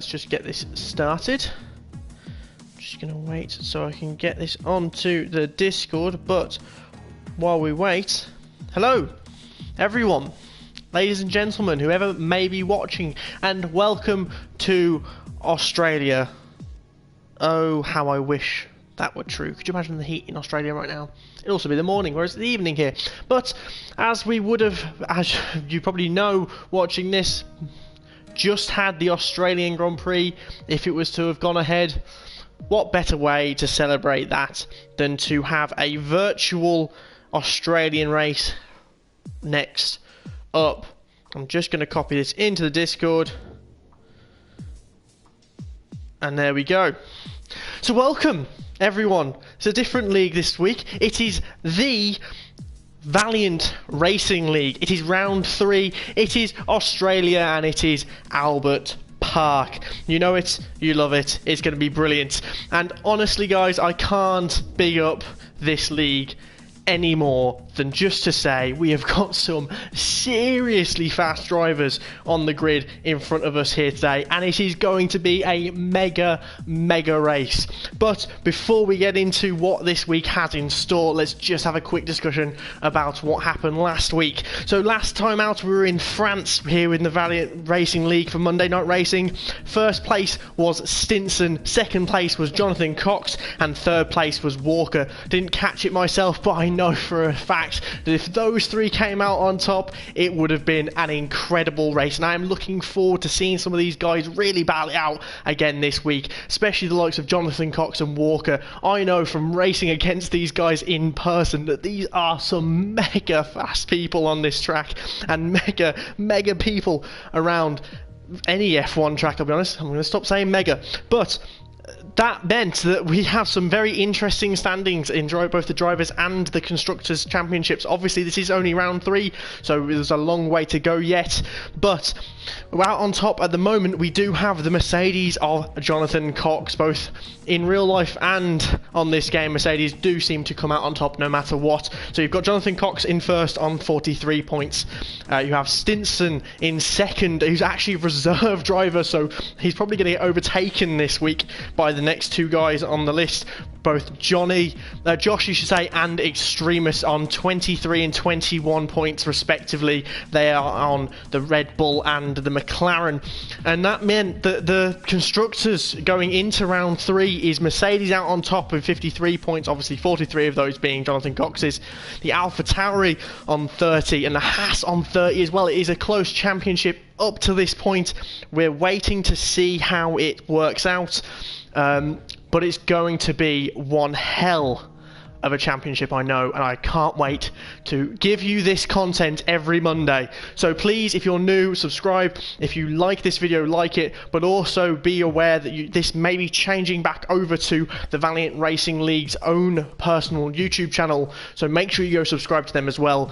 Let's just get this started. Just gonna wait so I can get this onto the Discord, but while we wait, hello everyone, ladies and gentlemen, whoever may be watching, and welcome to Australia. Oh, how I wish that were true. Could you imagine the heat in Australia right now? It'd also be the morning, whereas the evening here. But as we would have, as you probably know, watching this, just had the Australian Grand Prix. If it was to have gone ahead, what better way to celebrate that than to have a virtual Australian race next up. I'm just going to copy this into the Discord, and there we go. So welcome everyone. It's a different league this week. It is the Valiant Racing League. It is round 3. It is Australia, and it is Albert Park. You know it, you love it. It's going to be brilliant. And honestly, guys, I can't big up this league any more than just to say we have got some seriously fast drivers on the grid in front of us here today, and it is going to be a mega race. But before we get into what this week has in store, let's just have a quick discussion about what happened last week. So last time out we were in France here in the Valiant Racing League for Monday Night Racing. First place was Stinson, second place was Jonathan Cox, and third place was Walker. Didn't catch it myself, but I know for a fact that if those three came out on top, it would have been an incredible race, and I am looking forward to seeing some of these guys really battle it out again this week, especially the likes of Jonathan Cox and Walker. I know from racing against these guys in person that these are some mega fast people on this track, and mega people around any F1 track. I'll be honest, I'm going to stop saying mega, but that meant that we have some very interesting standings in both the drivers and the constructors championships. Obviously this is only round 3, so there's a long way to go yet, but out on top at the moment we do have the Mercedes of Jonathan Cox. Both in real life and on this game, Mercedes do seem to come out on top no matter what. So you've got Jonathan Cox in first on 43 points. You have Stinson in second, who's actually a reserve driver, so he's probably going to get overtaken this week by the next two guys on the list, both Josh, you should say, and Extremis on 23 and 21 points respectively. They are on the Red Bull and the McLaren, and that meant that the constructors going into round 3 is Mercedes out on top with 53 points, obviously 43 of those being Jonathan Cox's, the AlphaTauri on 30, and the Haas on 30 as well. It is a close championship up to this point. We're waiting to see how it works out. But it's going to be one hell of a championship, I know, and I can't wait to give you this content every Monday. So please, if you're new, subscribe. If you like this video, like it, but also be aware that this may be changing back over to the Valiant Racing League's own personal YouTube channel, so make sure you go subscribe to them as well.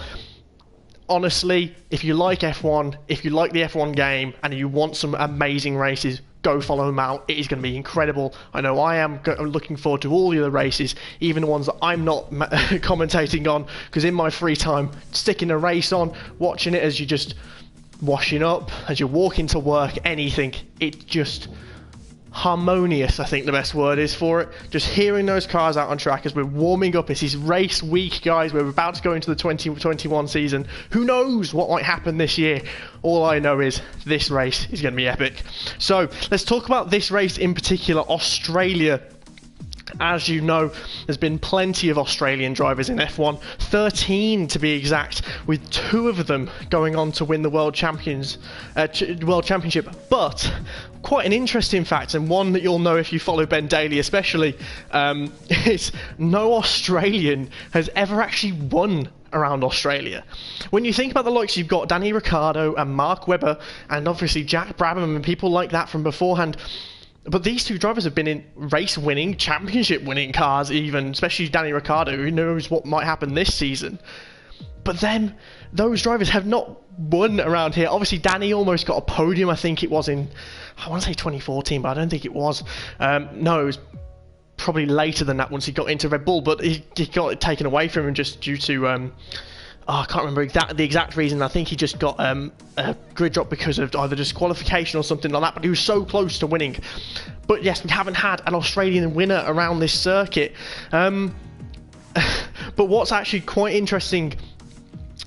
Honestly, if you like F1, if you like the F1 game, and you want some amazing races, go follow them out. It is going to be incredible. I know I am looking forward to all the other races, even the ones that I'm not commentating on, because in my free time, sticking a race on, watching it as you're just washing up, as you're walking to work, anything, it's just harmonious, I think the best word is for it. Just hearing those cars out on track as we're warming up. This is race week, guys. We're about to go into the 2021 season. Who knows what might happen this year? All I know is this race is going to be epic. So let's talk about this race in particular, Australia. As you know, there's been plenty of Australian drivers in F1, 13 to be exact, with 2 of them going on to win the World Championship. But quite an interesting fact, and one that you'll know if you follow Ben Daly especially, is no Australian has ever actually won around Australia. When you think about the likes, you've got Danny Ricciardo and Mark Webber, and obviously Jack Brabham and people like that from beforehand. But these two drivers have been in race-winning, championship-winning cars even, especially Danny Ricciardo, who knows what might happen this season. But then, those drivers have not won around here. Obviously, Danny almost got a podium, I think it was in, I want to say 2014, but I don't think it was. No, it was probably later than that once he got into Red Bull, but he got it taken away from him just due to I can't remember the exact reason. I think he just got a grid drop because of either disqualification or something like that, but he was so close to winning. But yes, we haven't had an Australian winner around this circuit. But what's actually quite interesting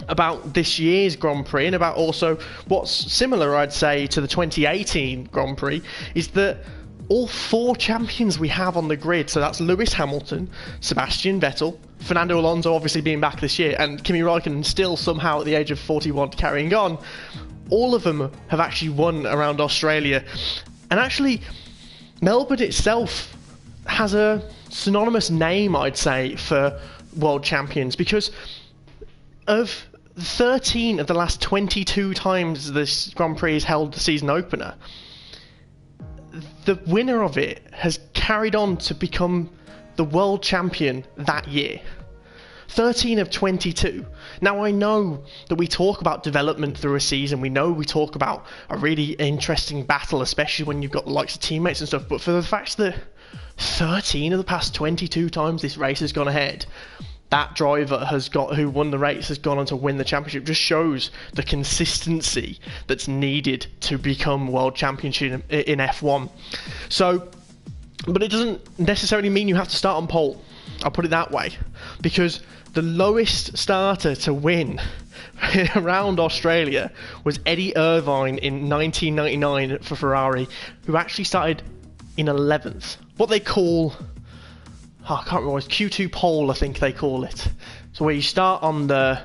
about this year's Grand Prix, and about also what's similar, I'd say, to the 2018 Grand Prix, is that all 4 champions we have on the grid, so that's Lewis Hamilton, Sebastian Vettel, Fernando Alonso obviously being back this year, and Kimi Raikkonen still somehow at the age of 41 carrying on, all of them have actually won around Australia. And actually, Melbourne itself has a synonymous name, I'd say, for world champions, because of 13 of the last 22 times this Grand Prix has held the season opener, the winner of it has carried on to become the world champion that year. 13 of 22. Now, I know that we talk about development through a season. We know we talk about a really interesting battle, especially when you've got the likes of teammates and stuff. But for the fact that 13 of the past 22 times this race has gone ahead, that driver who won the race has gone on to win the championship, just shows the consistency that's needed to become world champion in F1. So, but it doesn't necessarily mean you have to start on pole. I'll put it that way, because the lowest starter to win around Australia was Eddie Irvine in 1999 for Ferrari, who actually started in 11th. What they call, I can't remember, it's Q2 pole, I think they call it. So where you start on the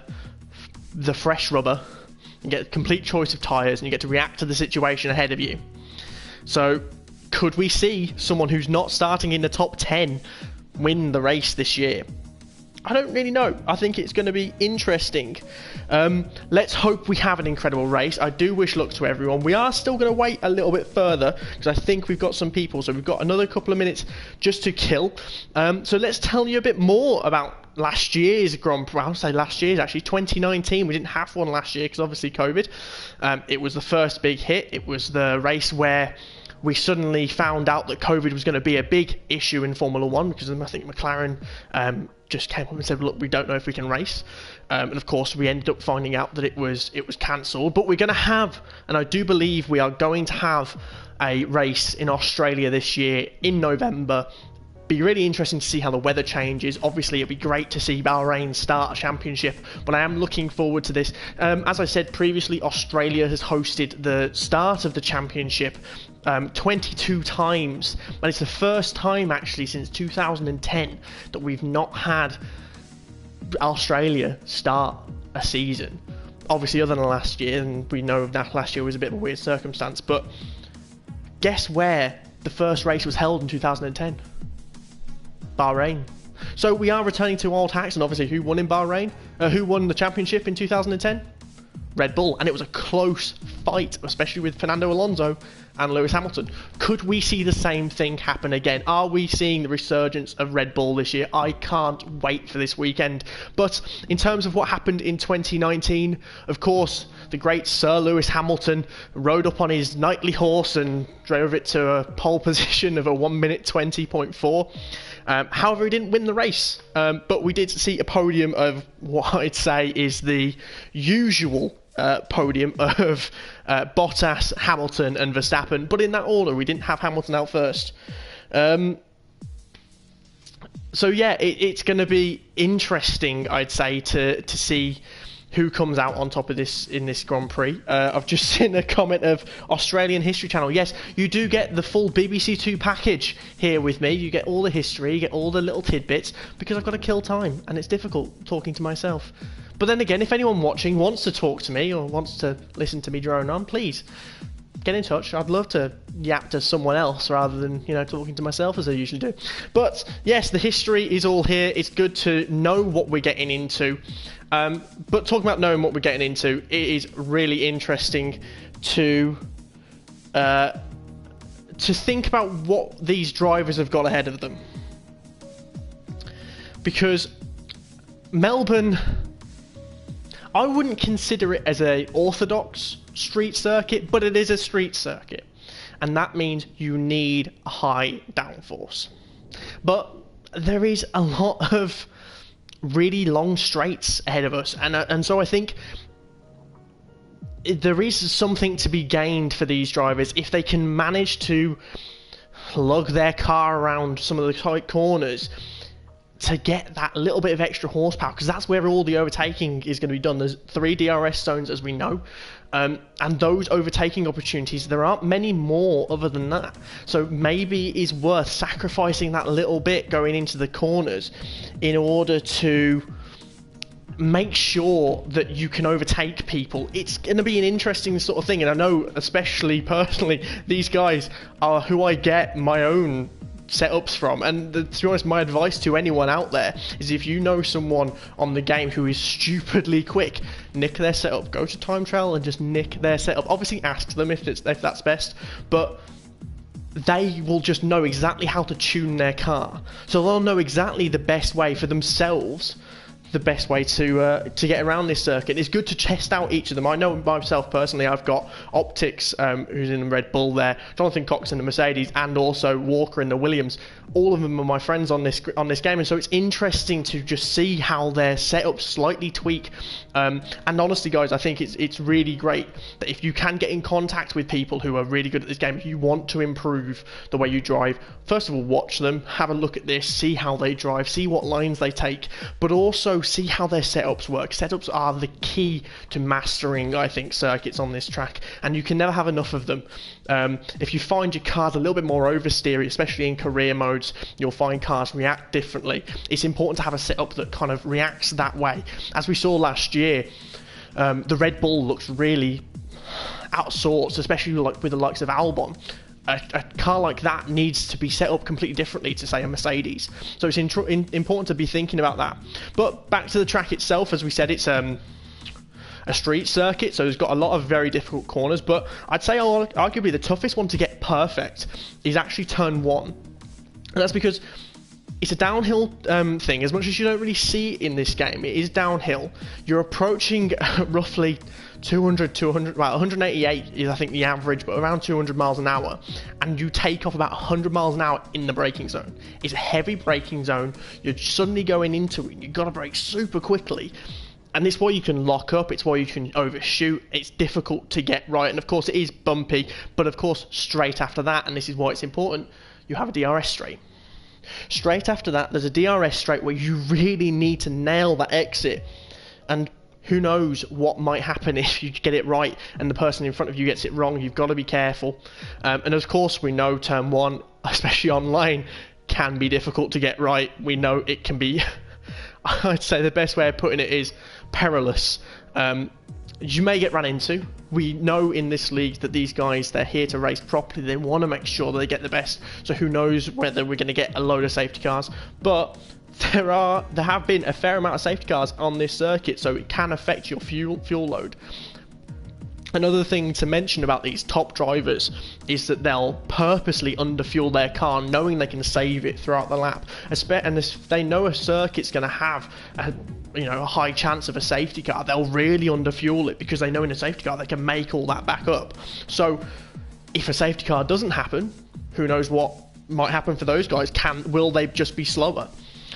fresh rubber, and get a complete choice of tyres, and you get to react to the situation ahead of you. So could we see someone who's not starting in the top 10 win the race this year? I don't really know. I think it's going to be interesting. Let's hope we have an incredible race. I do wish luck to everyone. We are still going to wait a little bit further because I think we've got some people. So we've got another couple of minutes just to kill. So let's tell you a bit more about last year's Grand Prix. I'll say last year's, actually 2019. We didn't have one last year because obviously COVID. It was the first big hit. It was the race where we suddenly found out that COVID was going to be a big issue in Formula 1 because I think McLaren just came up and said, look, we don't know if we can race. And of course, we ended up finding out that it was cancelled. But we're going to have, and I do believe we are going to have, a race in Australia this year in November. Be really interesting to see how the weather changes. Obviously, it'd be great to see Bahrain start a championship, but I am looking forward to this. As I said previously, Australia has hosted the start of the championship 22 times, and it's the first time actually since 2010 that we've not had Australia start a season. Obviously, other than last year, and we know that last year was a bit of a weird circumstance, but guess where the first race was held in 2010? Bahrain. So we are returning to old hacks, and obviously who won in Bahrain? Who won the championship in 2010? Red Bull, and it was a close fight, especially with Fernando Alonso and Lewis Hamilton. Could we see the same thing happen again? Are we seeing the resurgence of Red Bull this year? I can't wait for this weekend. But in terms of what happened in 2019, of course, the great Sir Lewis Hamilton rode up on his knightly horse and drove it to a pole position of a 1 minute 20.4. However, he didn't win the race, but we did see a podium of what I'd say is the usual podium of Bottas, Hamilton and Verstappen, but in that order. We didn't have Hamilton out first. So yeah, it's going to be interesting, I'd say, to see who comes out on top of this in this Grand Prix. I've just seen a comment of Australian History Channel. Yes, you do get the full BBC Two package here with me. You get all the history, you get all the little tidbits, because I've got to kill time, and it's difficult talking to myself. But then again, if anyone watching wants to talk to me or wants to listen to me drone on, please get in touch. I'd love to yap to someone else rather than, talking to myself as I usually do. But yes, the history is all here. It's good to know what we're getting into. But talking about knowing what we're getting into, it is really interesting to think about what these drivers have got ahead of them. Because Melbourne, I wouldn't consider it as a orthodox street circuit, but it is a street circuit, and that means you need a high downforce. But there is a lot of really long straights ahead of us, and so I think there is something to be gained for these drivers if they can manage to lug their car around some of the tight corners to get that little bit of extra horsepower, because that's where all the overtaking is going to be done. There's 3 DRS zones, as we know, and those overtaking opportunities, there aren't many more other than that. So maybe it's worth sacrificing that little bit going into the corners in order to make sure that you can overtake people. It's going to be an interesting sort of thing, and I know, especially personally, these guys are who I get my own setups from, and to be honest, my advice to anyone out there is, if you know someone on the game who is stupidly quick, nick their setup, go to time trial and just nick their setup. Obviously ask them if that's best, but they will just know exactly how to tune their car, so they'll know exactly the best way for themselves, the best way to get around this circuit. It's good to test out each of them. I know myself personally, I've got Optics, who's in the Red Bull there, Jonathan Cox in the Mercedes, and also Walker in the Williams. All of them are my friends on this game, and so it's interesting to just see how their setups slightly tweak. And honestly, guys, I think it's really great that if you can get in contact with people who are really good at this game, if you want to improve the way you drive, first of all, watch them, have a look at this, see how they drive, see what lines they take, but also see how their setups work. Setups are the key to mastering, I think, circuits on this track, and you can never have enough of them. If you find your car's a little bit more oversteery, especially in career modes, you'll find cars react differently. It's important to have a setup that kind of reacts that way. As we saw last year, the Red Bull looks really out of sorts, especially like with the likes of Albon. A car like that needs to be set up completely differently to, say, a Mercedes. So it's important to be thinking about that. But back to the track itself, as we said, it's a street circuit, so it's got a lot of very difficult corners, but I'd say arguably the toughest one to get perfect is actually turn 1. And that's because it's a downhill thing. As much as you don't really see it in this game, it is downhill. You're approaching roughly 188 is I think the average, but around 200 miles an hour, and you take off about 100 miles an hour in the braking zone. It's a heavy braking zone. You're suddenly going into it, you've got to brake super quickly, and it's why you can lock up, it's why you can overshoot. It's difficult to get right, and of course it is bumpy, but of course straight after that, and this is why it's important, you have a DRS straight. Straight after that, there's a DRS straight where you really need to nail that exit, and who knows what might happen if you get it right and the person in front of you gets it wrong. You've got to be careful. And of course, we know turn 1, especially online, can be difficult to get right. We know it can be, I'd say the best way of putting it is perilous. You may get run into. We know in this league that these guys, they're here to race properly. They want to make sure that they get the best. So who knows whether we're going to get a load of safety cars. But there have been a fair amount of safety cars on this circuit, so it can affect your fuel load. Another thing to mention about these top drivers is that they'll purposely underfuel their car, knowing they can save it throughout the lap. And if they know a circuit's going to have a high chance of a safety car, they'll really underfuel it, because they know in a safety car they can make all that back up. So if a safety car doesn't happen, who knows what might happen for those guys? Will they just be slower?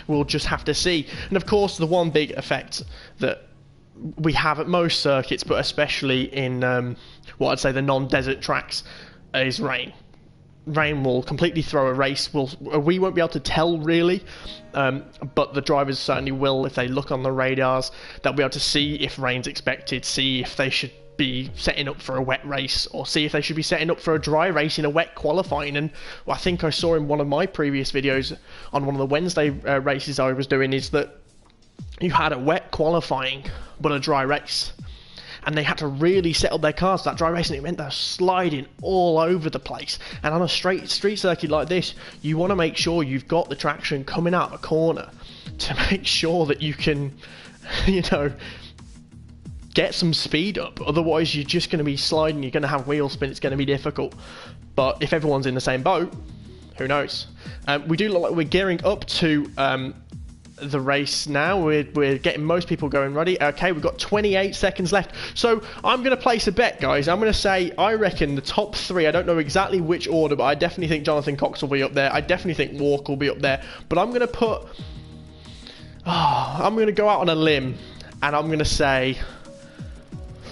We'll just have to see. And of course, the one big effect that we have at most circuits, but especially in what I'd say the non-desert tracks, is rain. Rain will completely throw a race. We won't be able to tell really, but the drivers certainly will. If they look on the radars, they'll be able to see if rain's expected, see if they should be setting up for a wet race, or see if they should be setting up for a dry race in a wet qualifying. And I think I saw in one of my previous videos on one of the Wednesday races I was doing, is that you had a wet qualifying but a dry race, and they had to really set up their cars for that dry race, and it meant they're sliding all over the place. And on a street circuit like this, you want to make sure you've got the traction coming out of the corner to make sure that you can get some speed up. Otherwise you're just going to be sliding, you're going to have wheel spin, it's going to be difficult. But if everyone's in the same boat, who knows? We do look like we're gearing up to the race now. We're getting most people going ready. Okay, we've got 28 seconds left, so I'm going to place a bet, guys. I'm going to say I reckon the top 3, I don't know exactly which order, but I definitely think Jonathan Cox will be up there, I definitely think Walker will be up there, but I'm going to put Oh, I'm going to go out on a limb, and I'm going to say,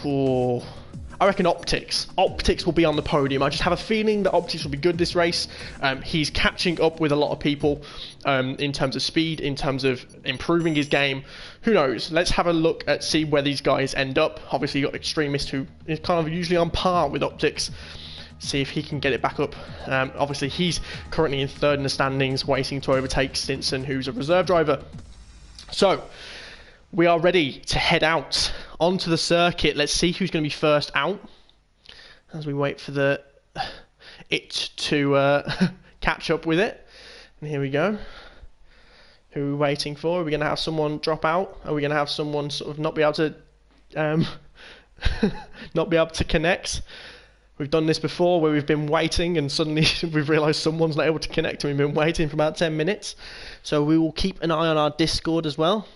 I reckon Optics. Optics will be on the podium. I just have a feeling that Optics will be good this race. He's catching up with a lot of people in terms of speed, in terms of improving his game. Who knows? Let's have a look at see where these guys end up. Obviously, you've got Extremist, who is kind of usually on par with Optics. See if he can get it back up. Obviously, he's currently in third in the standings, waiting to overtake Stinson, who's a reserve driver. So, we are ready to head out onto the circuit. Let's see who's going to be first out as we wait for it to catch up with it. And here we go. Who are we waiting for? Are we going to have someone drop out? Are we going to have someone sort of not be able to not be able to connect? We've done this before where we've been waiting and suddenly we've realised someone's not able to connect and we've been waiting for about 10 minutes. So we will keep an eye on our Discord as well.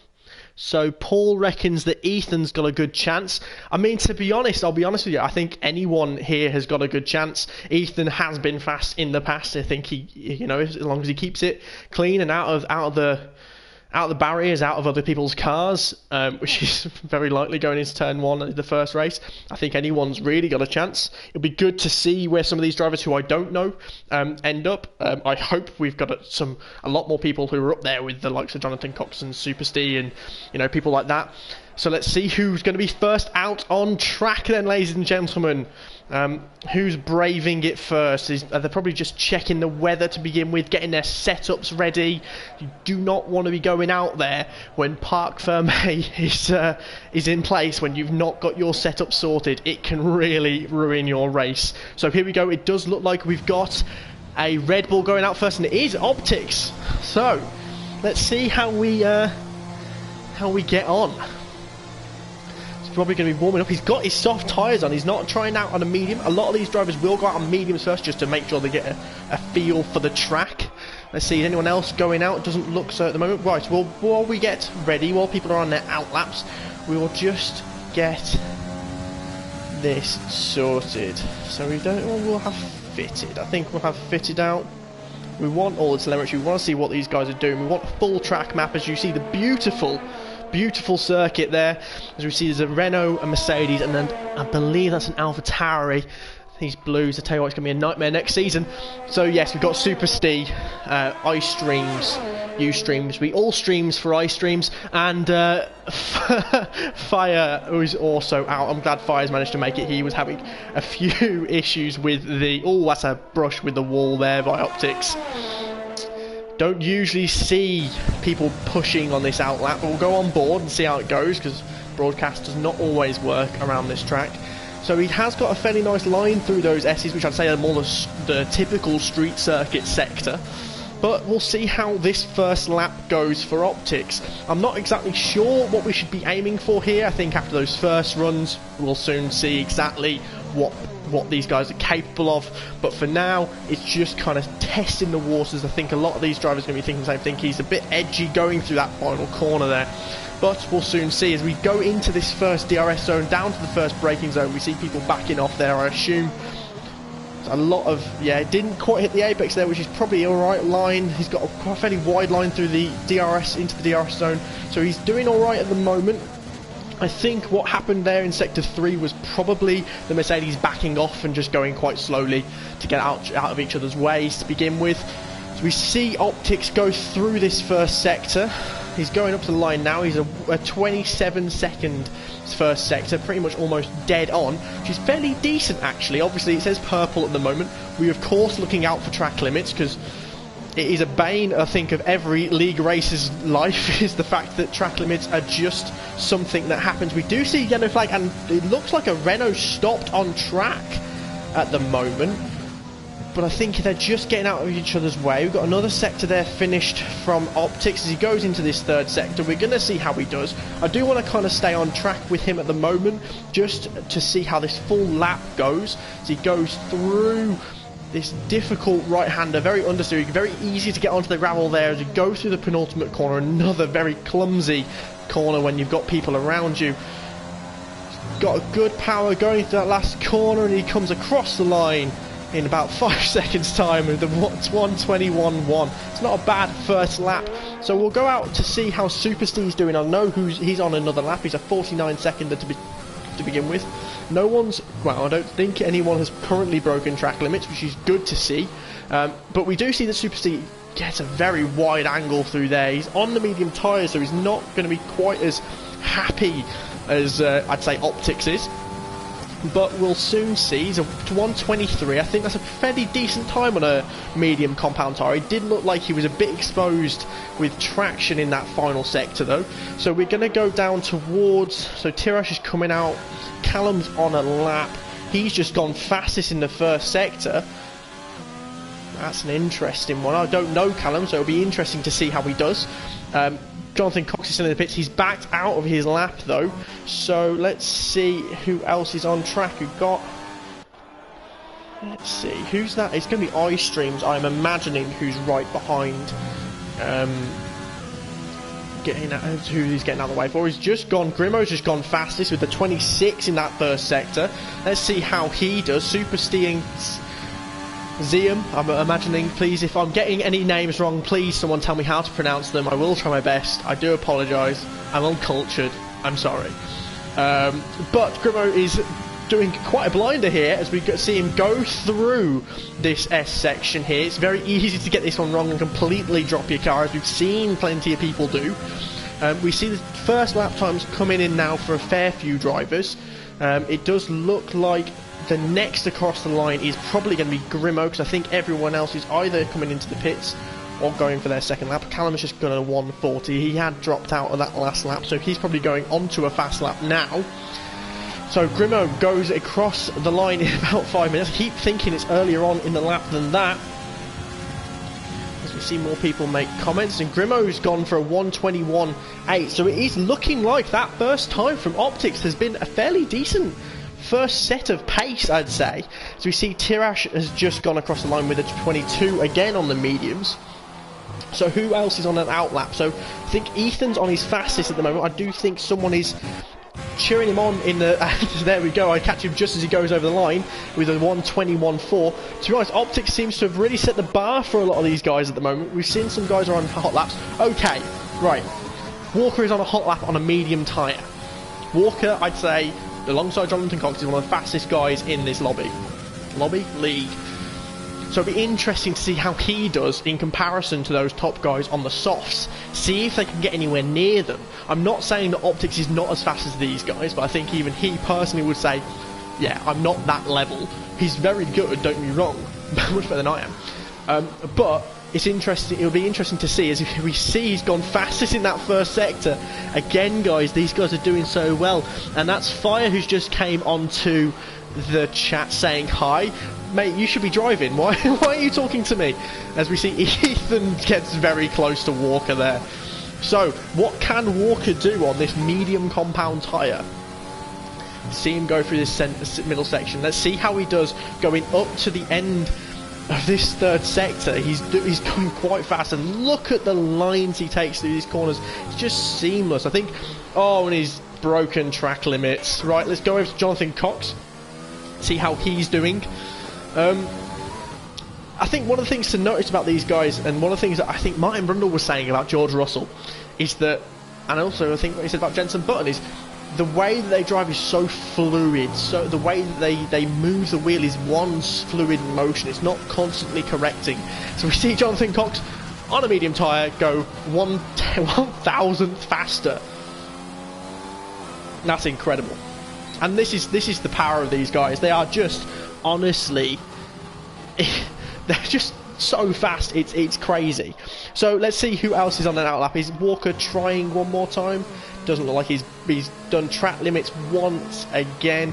So Paul reckons that Ethan's got a good chance. I mean, to be honest, I'll be honest with you, I think anyone here has got a good chance. Ethan has been fast in the past. I think he, you know, as long as he keeps it clean and out of the barriers, out of other people's cars, which is very likely going into turn one of the first race, I think anyone's really got a chance. It'll be good to see where some of these drivers who I don't know end up. I hope we've got a lot more people who are up there with the likes of Jonathan Cox and Super Steve and, you know, people like that. So let's see who's going to be first out on track then, ladies and gentlemen. Who's braving it first? They're probably just checking the weather to begin with, getting their setups ready. You do not want to be going out there when Parc Fermé is in place, when you've not got your setup sorted. It can really ruin your race. So here we go. It does look like we've got a Red Bull going out first, and it is Optics. So let's see how we get on. Probably going to be warming up. He's got his soft tyres on. He's not trying out on a medium. A lot of these drivers will go out on mediums first just to make sure they get a feel for the track. Let's see, is anyone else going out? Doesn't look so at the moment. Right, well, while we get ready, while people are on their out laps, we will just get this sorted. So we'll have fitted. I think we'll have fitted out. We want all the telemetry. We want to see what these guys are doing. We want a full track map, as you see the beautiful circuit there. As we see, there's a Renault, a Mercedes, and then I believe that's an AlphaTauri. These blues, I tell you what, it's going to be a nightmare next season. So yes, we've got Super Steve, iStreams, Ustreams, we all streams for iStreams, and Fire, who's also out. I'm glad Fire's managed to make it. He was having a few issues with that's a brush with the wall there by Optics. Don't usually see people pushing on this outlap, but we'll go on board and see how it goes, because broadcast does not always work around this track. So he has got a fairly nice line through those S's, which I'd say are more the typical street circuit sector. But we'll see how this first lap goes for Optics. I'm not exactly sure what we should be aiming for here. I think after those first runs, we'll soon see exactly what these guys are capable of, but for now it's just kind of testing the waters. I think a lot of these drivers are going to be thinking the same thing. He's a bit edgy going through that final corner there, but we'll soon see. As we go into this first DRS zone, down to the first braking zone, we see people backing off there. I assume a lot of, it didn't quite hit the apex there, which is probably alright line. He's got a fairly wide line through the DRS into the DRS zone, so he's doing alright at the moment. I think what happened there in Sector 3 was probably the Mercedes backing off and just going quite slowly to get out of each other's ways to begin with. So we see Optics go through this first sector. He's going up to the line now. He's a 27-second first sector, pretty much almost dead on, which is fairly decent actually. Obviously it says purple at the moment. We of course looking out for track limits, because it is a bane, I think, of every league racer's life, is the fact that track limits are just something that happens. We do see yellow flag, and it looks like a Renault stopped on track at the moment, but I think they're just getting out of each other's way. We've got another sector there finished from Optics. As he goes into this third sector, we're going to see how he does. I do want to kind of stay on track with him at the moment, just to see how this full lap goes. As he goes through this difficult right-hander, very understeering, very easy to get onto the gravel there as you go through the penultimate corner. Another very clumsy corner when you've got people around you. Got a good power going through that last corner, and he comes across the line in about 5 seconds time with the 1:21.1. It's not a bad first lap. So we'll go out to see how Super Steve's doing. I know he's on another lap. He's a 49 seconder to begin with. No one's, well, I don't think anyone has currently broken track limits, which is good to see. But we do see that Super Steve gets a very wide angle through there. He's on the medium tyres, so he's not going to be quite as happy as I'd say Optics is. But we'll soon see. He's a 1:23. I think that's a fairly decent time on a medium compound tyre. It did look like he was a bit exposed with traction in that final sector though. So we're going to go down towards, so Tirash is coming out, Callum's on a lap. He's just gone fastest in the first sector. That's an interesting one. I don't know Callum, so it'll be interesting to see how he does. Jonathan Cox is still in the pits. He's backed out of his lap though. So let's see who else is on track. We've got, let's see, who's that? It's going to be iStreams, I'm imagining, who's right behind. Who he's getting out of the way for. He's just gone, Grimo's just gone fastest with the 26 in that first sector. Let's see how he does. Super Steeing Zium, I'm imagining. Please, if I'm getting any names wrong, please someone tell me how to pronounce them. I will try my best. I do apologise. I'm uncultured. I'm sorry. But Grimo is doing quite a blinder here as we see him go through this S section here. It's very easy to get this one wrong and completely drop your car, as we've seen plenty of people do. We see the first lap times coming in now for a fair few drivers. It does look like the next across the line is probably going to be Grimo, because I think everyone else is either coming into the pits or going for their second lap. Callum's just got a 1:40. He had dropped out of that last lap, so he's probably going onto a fast lap now. So Grimo goes across the line in about 5 minutes. I keep thinking it's earlier on in the lap than that, as we see more people make comments. And Grimo's gone for a 1:21.8. So it is looking like that first time from Optics has been a fairly decent first set of pace, I'd say. So we see Tirash has just gone across the line with a 22 again on the mediums. So who else is on an outlap? So I think Ethan's on his fastest at the moment. I do think someone is cheering him on in the there we go, I catch him just as he goes over the line with a 1:21.4. To be honest, Optics seems to have really set the bar for a lot of these guys at the moment. We've seen some guys are on hot laps. Okay, right, Walker is on a hot lap on a medium tyre. Walker, I'd say, alongside Jonathan Cox, is one of the fastest guys in this league. So it'll be interesting to see how he does in comparison to those top guys on the softs. See if they can get anywhere near them. I'm not saying that Optics is not as fast as these guys, but I think even he personally would say, yeah, I'm not that level. He's very good, don't get me wrong, much better than I am. But it's interesting. It'll be interesting to see, as we see he's gone fastest in that first sector. Again, guys, these guys are doing so well, and that's Fire, who's just came onto the chat saying hi. Mate, you should be driving. Why are you talking to me? As we see Ethan gets very close to Walker there. So, what can Walker do on this medium compound tyre? See him go through this middle section. Let's see how he does going up to the end of this third sector. He's going quite fast, and look at the lines he takes through these corners. It's just seamless. I think, oh, and he's broken track limits. Right, let's go over to Jonathan Cox, see how he's doing. I think one of the things to notice about these guys, and one of the things that I think Martin Brundle was saying about George Russell, is that, and also I think what he said about Jenson Button, is the way that they drive is so fluid. So the way that they move the wheel is one fluid motion. It's not constantly correcting. So we see Jonathan Cox on a medium tyre go 1/1000th faster. That's incredible. And this is the power of these guys. They are just, honestly, they're just so fast. It's crazy. So let's see who else is on an outlap. Is Walker trying one more time? Doesn't look like he's done track limits once again.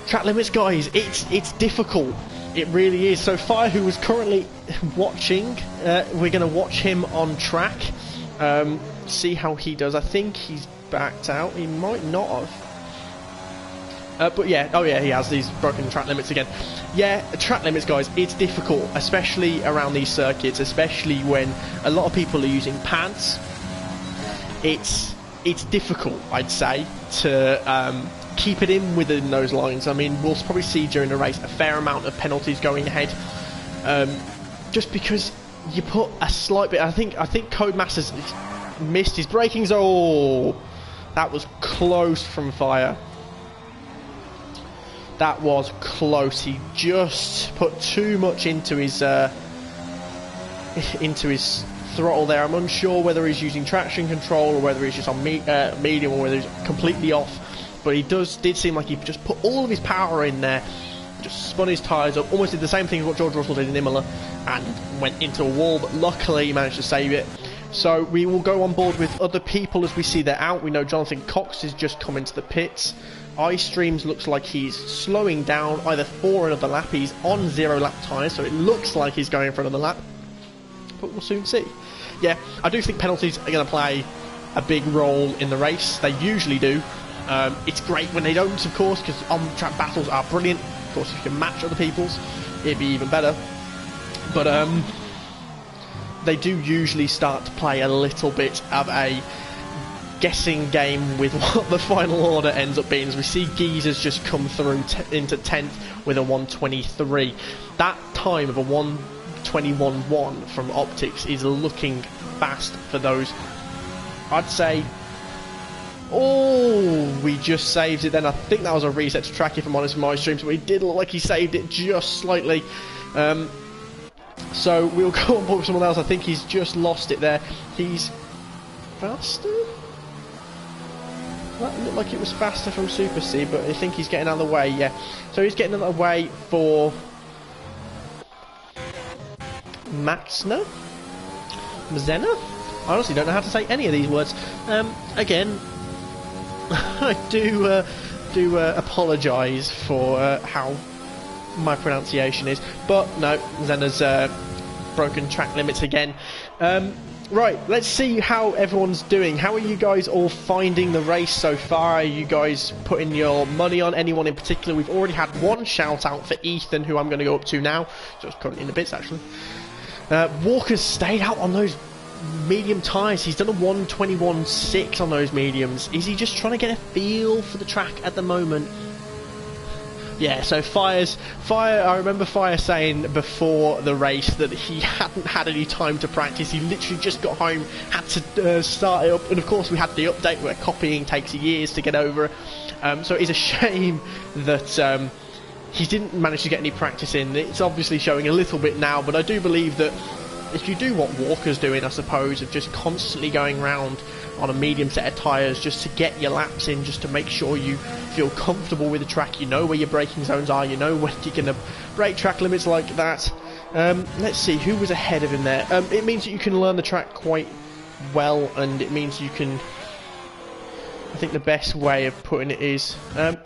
Track limits, guys, it's difficult. It really is. So Fire, who was currently watching, we're going to watch him on track. See how he does. I think he's backed out. He might not have. But yeah, oh yeah, he has these broken track limits again. Yeah, track limits, guys, it's difficult, especially around these circuits, especially when a lot of people are using pads. It's difficult, I'd say, to keep it in within those lines. I mean, we'll probably see during the race a fair amount of penalties going ahead, just because you put a slight bit. I think Codemasters missed his braking zone. Oh, that was close from Fire. That was close. He just put too much into his throttle there. I'm unsure whether he's using traction control or whether he's just on medium or whether he's completely off. But he did seem like he just put all of his power in there, just spun his tyres up, almost did the same thing as what George Russell did in Imola, and went into a wall. But luckily he managed to save it. So we will go on board with other people as we see they're out. We know Jonathan Cox has just come into the pits. iStreams looks like he's slowing down either for another lap. He's on 0 lap tyres, so it looks like he's going for another lap, but we'll soon see. Yeah, I do think penalties are going to play a big role in the race. They usually do. It's great when they don't, of course, because on-track battles are brilliant. Of course, if you can match other people's, it'd be even better. But they do usually start to play a little bit of a guessing game with what the final order ends up being. As we see Geezer's just come through into 10th with a 1:23. That time of a 1:21.1 from Optics is looking fast for those. I'd say, oh, we just saved it then. I think that was a reset to track, if I'm honest, with my streams, but he did look like he saved it just slightly. So we'll go on board with someone else. I think he's just lost it there. He's faster? That looked like it was faster from Super C, but I think he's getting out of the way, yeah. So he's getting out of the way for Matzner? Mzena? I honestly don't know how to say any of these words. Again, I do apologise for how my pronunciation is, but no, Zena's broken track limits again. Right, let's see how everyone's doing. How are you guys all finding the race so far? Are you guys putting your money on anyone in particular? We've already had one shout out for Ethan, who I'm going to go up to now. So it's currently in the bits, actually. Walker's stayed out on those medium tyres. He's done a 1:21.6 on those mediums. Is he just trying to get a feel for the track at the moment? Yeah, so Fire, I remember Fire saying before the race that he hadn't had any time to practice. He literally just got home, had to start it up, and of course we had the update where copying takes years to get over. So it is a shame that he didn't manage to get any practice in. It's obviously showing a little bit now, but I do believe that if you do what Walker's doing, I suppose, of just constantly going round on a medium set of tyres just to get your laps in, just to make sure you feel comfortable with the track, you know where your braking zones are, you know when you're going to break track limits like that. Let's see, who was ahead of him there? It means that you can learn the track quite well, and it means you can... I think the best way of putting it is,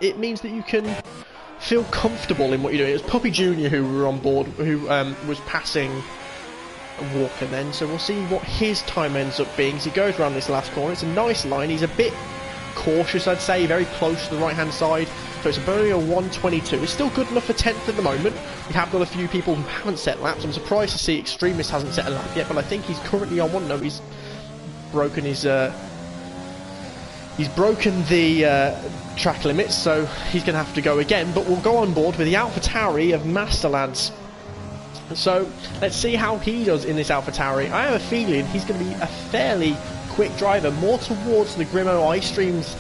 it means that you can feel comfortable in what you're doing. It was Puppy Jr. who were on board, who was passing Walker then, so we'll see what his time ends up being as he goes around this last corner. It's a nice line. He's a bit cautious, I'd say, very close to the right hand side, so it's only a 1:22. It's still good enough for 10th at the moment. We have got a few people who haven't set laps. I'm surprised to see Extremist hasn't set a lap yet, but I think he's currently on one. No, he's broken his track limits, so he's going to have to go again, but we'll go on board with the AlphaTauri of Master Lads. So let's see how he does in this AlphaTauri. I have a feeling he's going to be a fairly quick driver, more towards the Grimo iStreams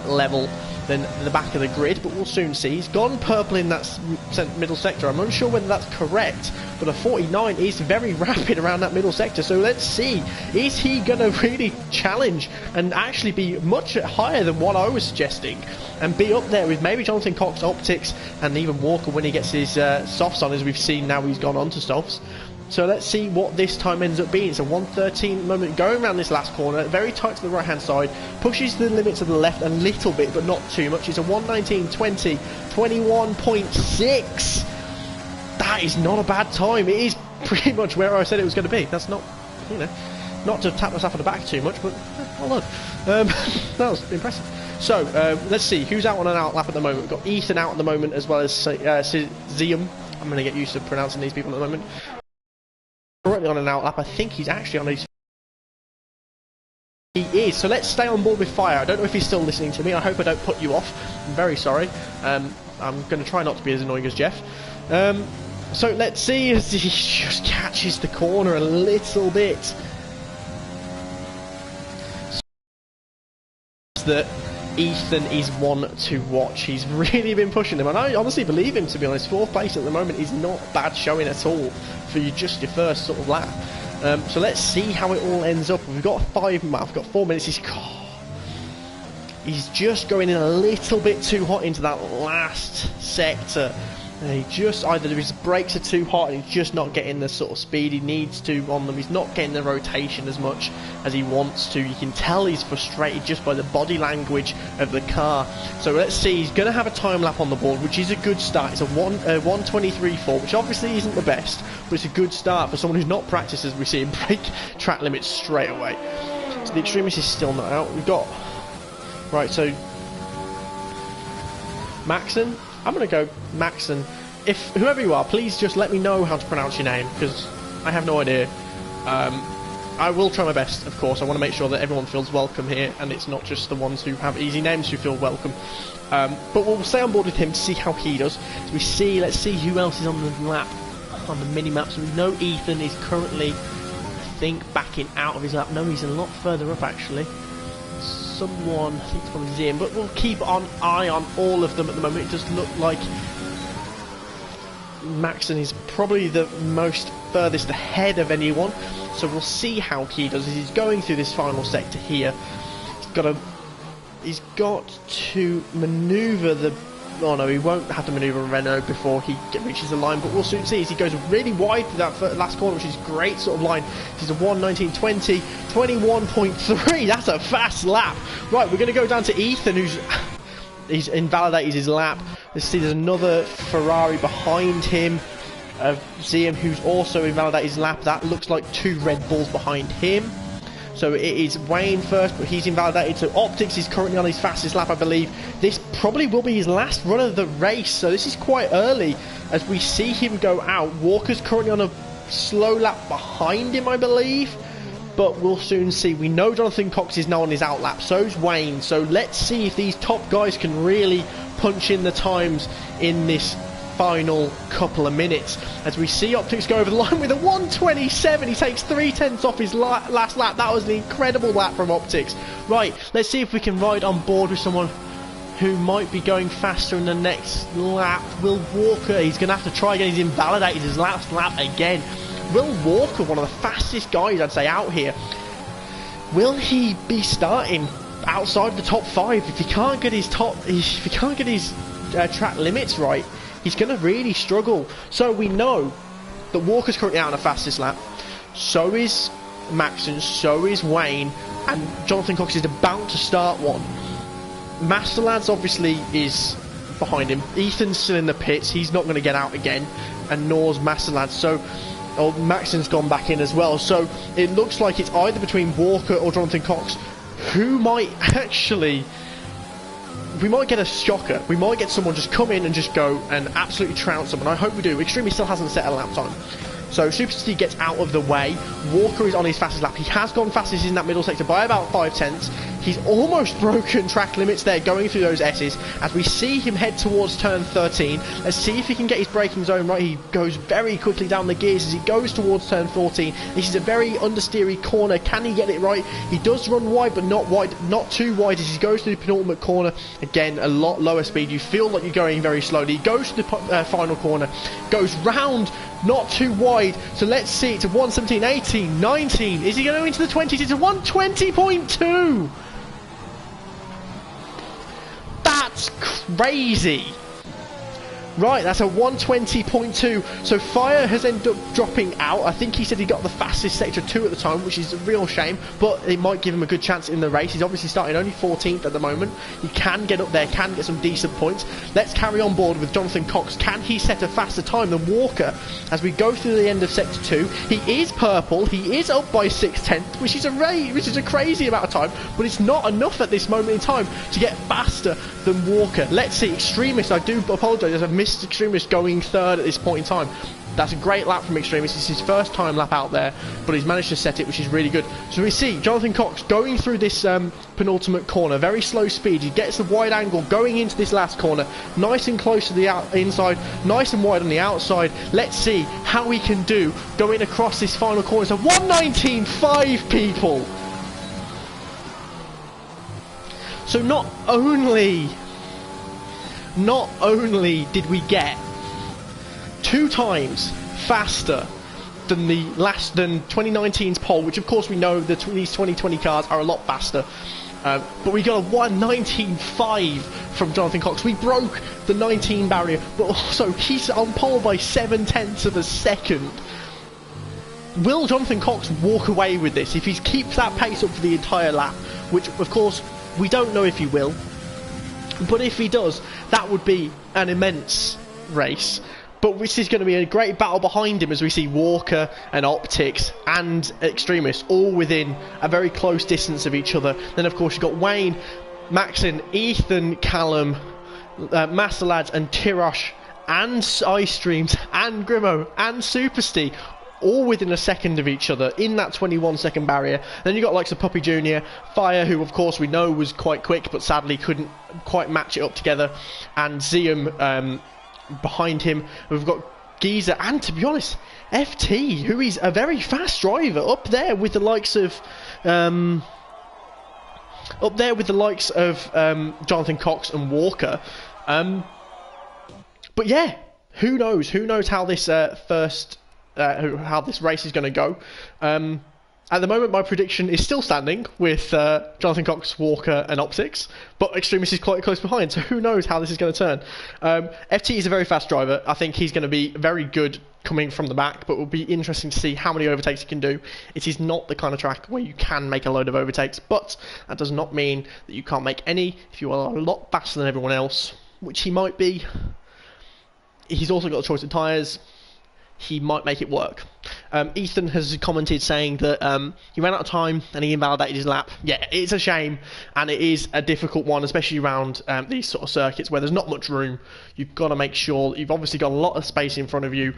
level than the back of the grid, but we'll soon see. He's gone purple in that middle sector. I'm unsure whether that's correct, but a 49 is very rapid around that middle sector, so let's see. Is he going to really challenge and actually be much higher than what I was suggesting, and be up there with maybe Jonathan Cox, Optics, and even Walker when he gets his softs on, as we've seen now he's gone on to softs. So let's see what this time ends up being. It's a 1:13 moment going around this last corner, very tight to the right hand side, pushes the limit to the left a little bit but not too much. It's a 1:19.20, 21.6. That is not a bad time. It is pretty much where I said it was going to be. That's not, you know, not to tap myself on the back too much, but well done. That was impressive. So let's see who's out on an out lap at the moment. We've got Ethan out at the moment, as well as Zium. I'm going to get used to pronouncing these people at the moment. Currently on an out lap. I think he's actually on his He is. So let's stay on board with Fire. I don't know if he's still listening to me. I hope I don't put you off. I'm very sorry. I'm going to try not to be as annoying as Jeff. So let's see as he just catches the corner a little bit. That Ethan is one to watch. He's really been pushing him, and I honestly believe him, to be honest. 4th place at the moment is not bad showing at all for just your first sort of lap. So let's see how it all ends up. We've got 4 minutes. He's just going in a little bit too hot into that last sector. He just, either his brakes are too hot and he's just not getting the sort of speed he needs to on them. He's not getting the rotation as much as he wants to. You can tell he's frustrated just by the body language of the car. So let's see, he's going to have a time lap on the board, which is a good start. It's a 1:23.4, which obviously isn't the best, but it's a good start for someone who's not practiced, as we see him break track limits straight away. So the extremist is still not out. We've got, right, so Maxon. I'm going to go Maxon. If whoever you are, please just let me know how to pronounce your name, because I have no idea. I will try my best, of course. I want to make sure that everyone feels welcome here, and it's not just the ones who have easy names who feel welcome. But we'll stay on board with him to see how he does. So let's see who else is on the lap, on the mini-map. So we know Ethan is currently, I think, backing out of his lap. No, he's a lot further up, actually. Someone, I think it's probably Zim, but we'll keep an eye on all of them at the moment. It does look like Maxon is probably the most furthest ahead of anyone, so we'll see how he does as he's going through this final sector here. He's got to manoeuvre the... Oh no, he won't have to manoeuvre Renault before he reaches the line, but we'll soon see as he goes really wide for that last corner, which is a great sort of line. This is a 1:19.20, 21.3. That's a fast lap. Right, we're going to go down to Ethan, he's invalidated his lap. Let's see, there's another Ferrari behind him. Ziam, who's also invalidated his lap. That looks like 2 Red Bulls behind him. So it is Wayne first, but he's invalidated. So Optics is currently on his fastest lap, I believe. This probably will be his last run of the race, so this is quite early as we see him go out. Walker's currently on a slow lap behind him, I believe, but we'll soon see. We know Jonathan Cox is now on his out lap, so's Wayne. So let's see if these top guys can really punch in the times in this final couple of minutes as we see Optics go over the line with a 1:27. He takes 3/10 off his last lap. That was an incredible lap from Optics. Right, let's see if we can ride on board with someone who might be going faster in the next lap. Will Walker, he's going to have to try again. He's invalidated his last lap again. Will Walker, one of the fastest guys I'd say out here, will he be starting outside the top 5? If he can't get his track limits right, he's going to really struggle. So we know that Walker's currently out on the fastest lap. So is Maxon, so is Wayne, and Jonathan Cox is about to start one. Master Lads obviously is behind him. Ethan's still in the pits. He's not going to get out again, and nor's Master Lads. So Maxon's gone back in as well. So it looks like it's either between Walker or Jonathan Cox, who might actually... We might get a shocker. We might get someone just come in and just go and absolutely trounce someone. I hope we do. Extremely still hasn't set a lap time. So Super Steve gets out of the way. Walker is on his fastest lap. He has gone fastest in that middle sector by about 5/10. He's almost broken track limits there going through those S's as we see him head towards turn 13. Let's see if he can get his braking zone right. He goes very quickly down the gears as he goes towards turn 14. This is a very understeery corner. Can he get it right? He does run wide, but not wide, not too wide as he goes through the penultimate corner. Again, a lot lower speed. You feel like you're going very slowly. He goes to the final corner, goes round, not too wide. So let's see, it's a 1:17, 18, 19. Is he going to go into the 20s? It's a 1:20.2. That's crazy. Right, that's a 1:20.2. So Fire has ended up dropping out. I think he said he got the fastest sector 2 at the time, which is a real shame, but it might give him a good chance in the race. He's obviously starting only 14th at the moment. He can get up there, can get some decent points. Let's carry on board with Jonathan Cox. Can he set a faster time than Walker as we go through the end of sector 2? He is purple. He is up by 6/10, which is a crazy amount of time, but it's not enough at this moment in time to get faster than Walker. Let's see. Extremist, I do apologise, I've missed Extremist going 3rd at this point in time. That's a great lap from Extremis. It's his first time lap out there, but he's managed to set it, which is really good. So we see Jonathan Cox going through this penultimate corner, very slow speed. He gets the wide angle going into this last corner, nice and close to the inside, nice and wide on the outside. Let's see how he can do going across this final corner. So 1:19.5, people. So not only did we get 2 times faster than 2019's pole, which of course we know that these 2020 cars are a lot faster, but we got a 1:19.5 from Jonathan Cox. We broke the 19 barrier, but also he's on pole by 0.7 of a second. Will Jonathan Cox walk away with this if he keeps that pace up for the entire lap, which of course we don't know if he will, but if he does, that would be an immense race. But this is going to be a great battle behind him as we see Walker and Optics and Extremis all within a very close distance of each other. Then of course you've got Wayne, Maxon, Ethan, Callum, Masterlads and Tirosh and iStreams and Grimo and Supersty all within a second of each other in that 21-second barrier. Then you got likes of Puppy Jr., Fire, who of course we know was quite quick but sadly couldn't quite match it up together, and Zium behind him. We've got Geezer and, to be honest, FT, who is a very fast driver, up there with the likes of Jonathan Cox and Walker. But yeah, who knows how this how this race is going to go. At the moment, my prediction is still standing with Jonathan Cox, Walker and Optics, but Extremis is quite close behind, so who knows how this is going to turn. FT is a very fast driver. I think he's going to be very good coming from the back, but it will be interesting to see how many overtakes he can do. It is not the kind of track where you can make a load of overtakes, but that does not mean that you can't make any if you are a lot faster than everyone else, which he might be. He's also got a choice of tyres. He might make it work. Ethan has commented saying that he ran out of time and he invalidated his lap. Yeah, it's a shame, and it is a difficult one, especially around these sort of circuits where there's not much room. You've got to make sure that you've obviously got a lot of space in front of you,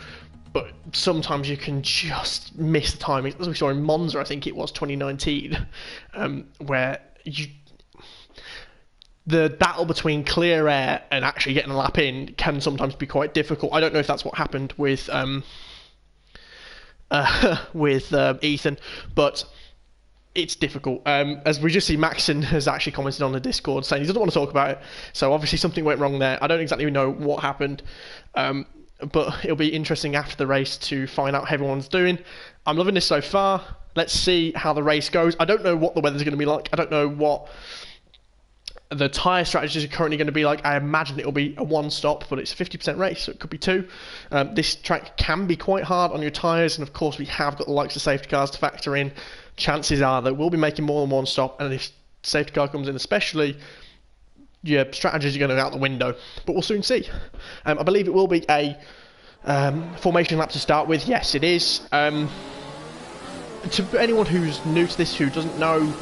but sometimes you can just miss the timing. As we saw in Monza, I think it was 2019, where the battle between clear air and actually getting a lap in can sometimes be quite difficult. I don't know if that's what happened with Ethan, but it's difficult. As we just see, Maxon has actually commented on the Discord saying he doesn't want to talk about it, so obviously something went wrong there. I don't exactly know what happened, but it'll be interesting after the race to find out how everyone's doing. I'm loving this so far. Let's see how the race goes. I don't know what the weather's going to be like. I don't know what the tyre strategies are currently going to be like. I imagine it'll be a one stop, but it's a 50% race, so it could be 2. This track can be quite hard on your tyres, and of course we have got the likes of safety cars to factor in. Chances are that we'll be making more than one stop, and if safety car comes in especially, your strategies are going to go out the window, but we'll soon see. I believe it will be a formation lap to start with. Yes, it is. To anyone who's new to this, who doesn't know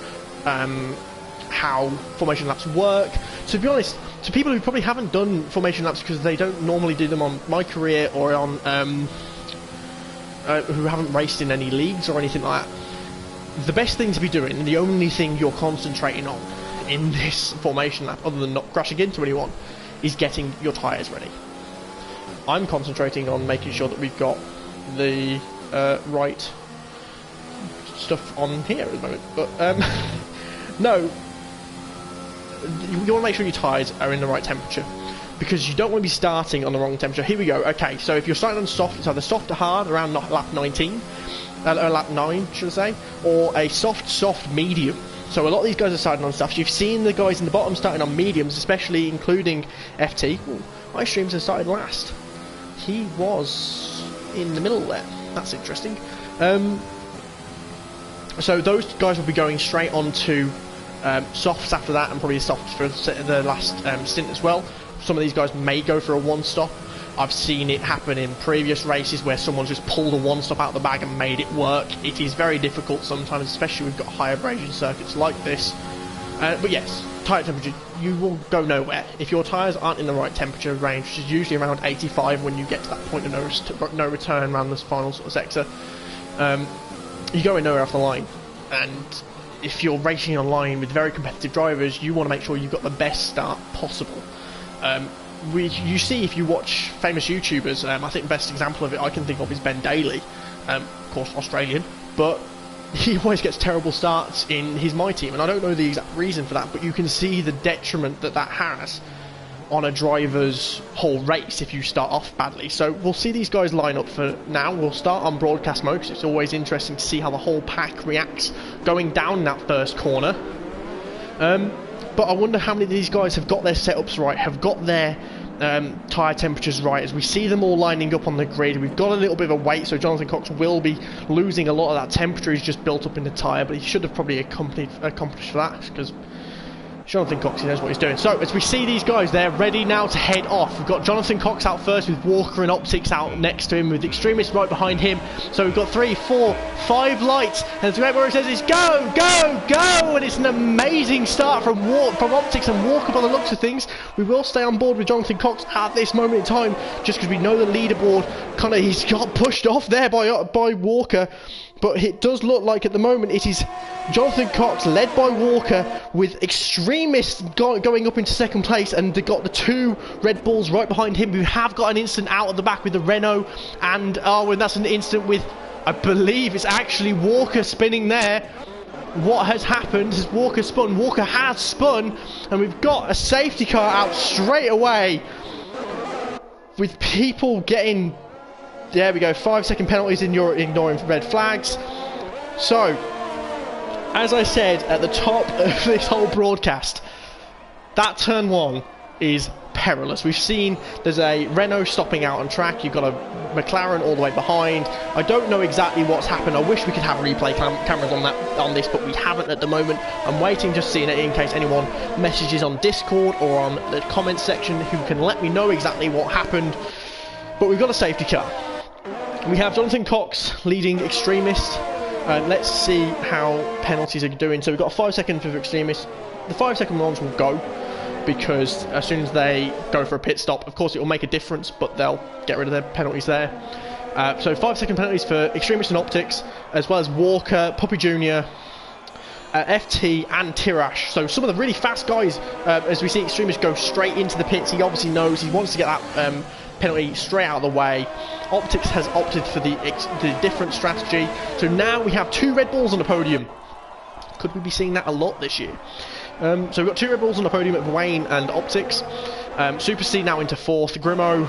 how formation laps work, to be honest, to people who probably haven't done formation laps because they don't normally do them on my career or on who haven't raced in any leagues or anything like that, the best thing to be doing, the only thing you're concentrating on in this formation lap, other than not crashing into anyone, is getting your tyres ready. I'm concentrating on making sure that we've got the right stuff on here at the moment, but no, you want to make sure your tyres are in the right temperature, because you don't want to be starting on the wrong temperature. Here we go. Okay, so if you're starting on soft, it's either soft to hard around lap 19, lap 9 should I say, or a soft medium. So a lot of these guys are starting on stuff. You've seen the guys in the bottom starting on mediums, especially including FT. iStreams has started last. He was in the middle there. That's interesting. So those guys will be going straight on to softs after that, and probably softs for the last stint as well. Some of these guys may go for a one-stop. I've seen it happen in previous races where someone's just pulled a one-stop out of the bag and made it work. It is very difficult sometimes, especially we've got high abrasion circuits like this, But yes, tyre temperature, you will go nowhere. If your tyres aren't in the right temperature range, which is usually around 85 when you get to that point of no return around this final sort of sector, you're going nowhere off the line. And if you're racing online with very competitive drivers, you want to make sure you've got the best start possible. You see, if you watch famous YouTubers, I think the best example of it I can think of is Ben Daly, of course Australian, but he always gets terrible starts in his My Team, and I don't know the exact reason for that, but you can see the detriment that has on a driver's whole race if you start off badly. So we'll see these guys line up for now. We'll start on broadcast mode, because it's always interesting to see how the whole pack reacts going down that first corner. But I wonder how many of these guys have got their setups right, have got their tyre temperatures right. As we see them all lining up on the grid, we've got a little bit of a wait, so Jonathan Cox will be losing a lot of that temperature he's just built up in the tyre, but he should have probably accomplished that, because Jonathan Cox, he knows what he's doing. So, as we see these guys, they're ready now to head off. We've got Jonathan Cox out first, with Walker and Optics out next to him, with Extremist right behind him. So we've got 3, 4, 5 lights, and the where it says is go, go, go, and it's an amazing start from Optics and Walker by the looks of things. We will stay on board with Jonathan Cox at this moment in time, just because we know the leaderboard, he's got pushed off there by Walker. But it does look like at the moment it is Jonathan Cox led by Walker, with Extremists going up into second place, and they've got the 2 Red Bulls right behind him. We have got an instant out of the back with the Renault, and that's an instant with, I believe it's actually Walker spinning there. What has happened is Walker spun. Walker has spun, and we've got a safety car out straight away, with people getting... There we go, 5-second penalties in your ignoring red flags. So, as I said at the top of this whole broadcast, that turn 1 is perilous. We've seen there's a Renault stopping out on track, you've got a McLaren all the way behind. I don't know exactly what's happened. I wish we could have replay cameras on this, but we haven't at the moment. I'm waiting, just seeing it in case anyone messages on Discord or on the comments section who can let me know exactly what happened. But we've got a safety car. We have Jonathan Cox leading Extremist. Let's see how penalties are doing. So we've got a 5 second for Extremist. The 5-second ones will go, because as soon as they go for a pit stop, of course it will make a difference, but they'll get rid of their penalties there. So 5-second penalties for Extremist and Optics, as well as Walker, Puppy Jr., FT and Tirash. So some of the really fast guys, as we see Extremist go straight into the pits. He obviously knows he wants to get that penalty straight out of the way. Optics has opted for the different strategy. So now we have 2 Red Bulls on the podium. Could we be seeing that a lot this year? So we've got 2 Red Bulls on the podium of Wayne and Optics. Super C now into 4th. Grimo,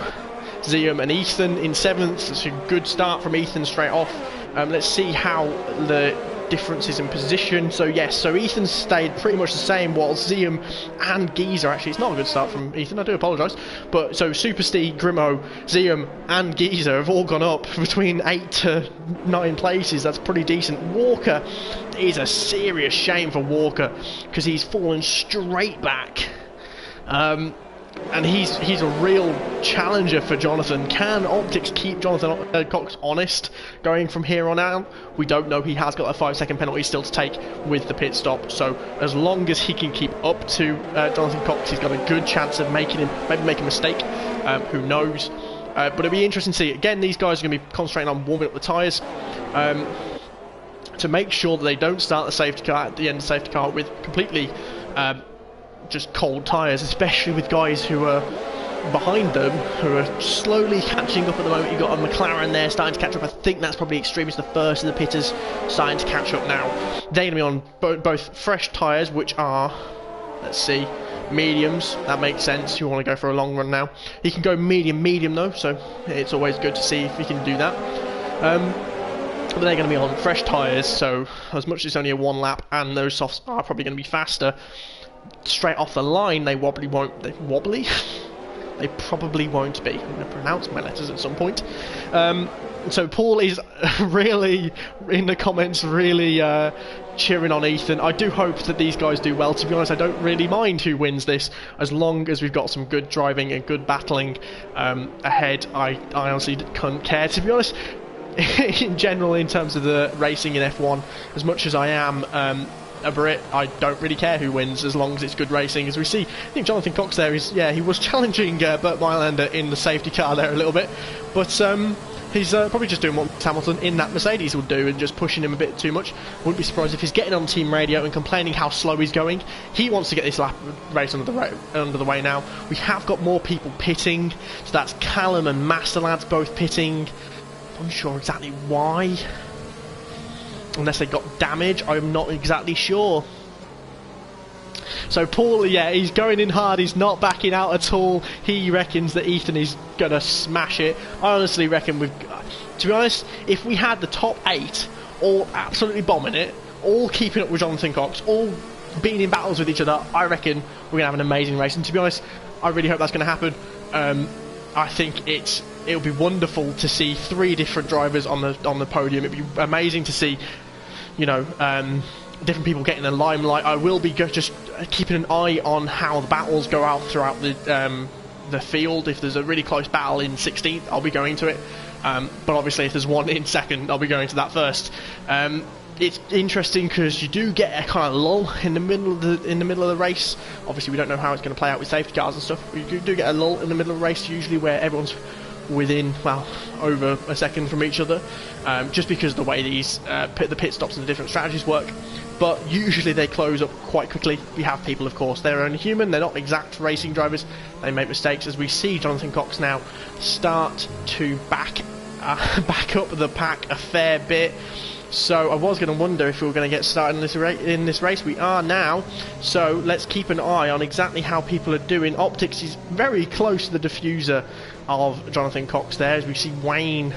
Zium and Ethan in 7th. It's a good start from Ethan straight off. Let's see how the differences in position. So yes, so Ethan stayed pretty much the same, while Zium and Geezer, actually it's not a good start from Ethan, I do apologise, but so Super Steve, Grimo, Zium and Geezer have all gone up between 8 to 9 places. That's pretty decent. Walker is a serious shame for Walker, because he's fallen straight back. And he's a real challenger for Jonathan. Can Optics keep Jonathan Cox honest going from here on out? We don't know. He has got a 5-second penalty still to take with the pit stop. So as long as he can keep up to Jonathan Cox, he's got a good chance of making him maybe make a mistake. Who knows? But it'll be interesting to see. Again, these guys are going to be concentrating on warming up the tyres to make sure that they don't start the safety car at the end of the safety car with completely just cold tyres, especially with guys who are behind them, who are slowly catching up at the moment. You've got a McLaren there starting to catch up. I think that's probably Extremist, the first of the pitters, starting to catch up now. They're going to be on both fresh tyres, which are, let's see, mediums. That makes sense. You want to go for a long run now. He can go medium though, so it's always good to see if he can do that. But they're going to be on fresh tyres, so as much as it's only a 1 lap, and those softs are probably going to be faster, straight off the line they probably won't be. I'm going to pronounce my letters at some point. So Paul is really in the comments, really cheering on Ethan. I do hope that these guys do well. To be honest, I don't really mind who wins this, as long as we've got some good driving and good battling ahead. I honestly couldn't care, to be honest. In general, in terms of the racing in F1, as much as I am a Brit, I don't really care who wins as long as it's good racing. As we see, I think Jonathan Cox there is, yeah, he was challenging Burt Mylander in the safety car there a little bit, but he's probably just doing what Hamilton in that Mercedes would do and just pushing him a bit too much. Wouldn't be surprised if he's getting on team radio and complaining how slow he's going. He wants to get this race under the way now. We have got more people pitting, so that's Callum and Master Lads both pitting. Unsure exactly why. Unless they got damage, I'm not exactly sure. So Paul, yeah, he's going in hard, he's not backing out at all. He reckons that Ethan is going to smash it. I honestly reckon to be honest, if we had the top 8 all absolutely bombing it, all keeping up with Jonathan Cox, all being in battles with each other, I reckon we're going to have an amazing race. And to be honest, I really hope that's going to happen. I think it'll be wonderful to see 3 different drivers on the podium. It'd be amazing to see, you know, different people getting the limelight. I will be just keeping an eye on how the battles go out throughout the field. If there's a really close battle in 16th, I'll be going to it. But obviously, if there's one in 2nd, I'll be going to that first. It's interesting because you do get a kind of lull in the middle of the race. Obviously, we don't know how it's going to play out with safety cars and stuff. You do get a lull in the middle of the race, usually where everyone's within, well, over a second from each other, just because of the way these the pit stops and the different strategies work. But usually they close up quite quickly. We have people, of course, they're only human, they're not exact racing drivers, they make mistakes. As we see Jonathan Cox now start to back up the pack a fair bit. So I was going to wonder if we were going to get started in this race. We are now, so let's keep an eye on exactly how people are doing. Optics is very close to the diffuser of Jonathan Cox there, as we see Wayne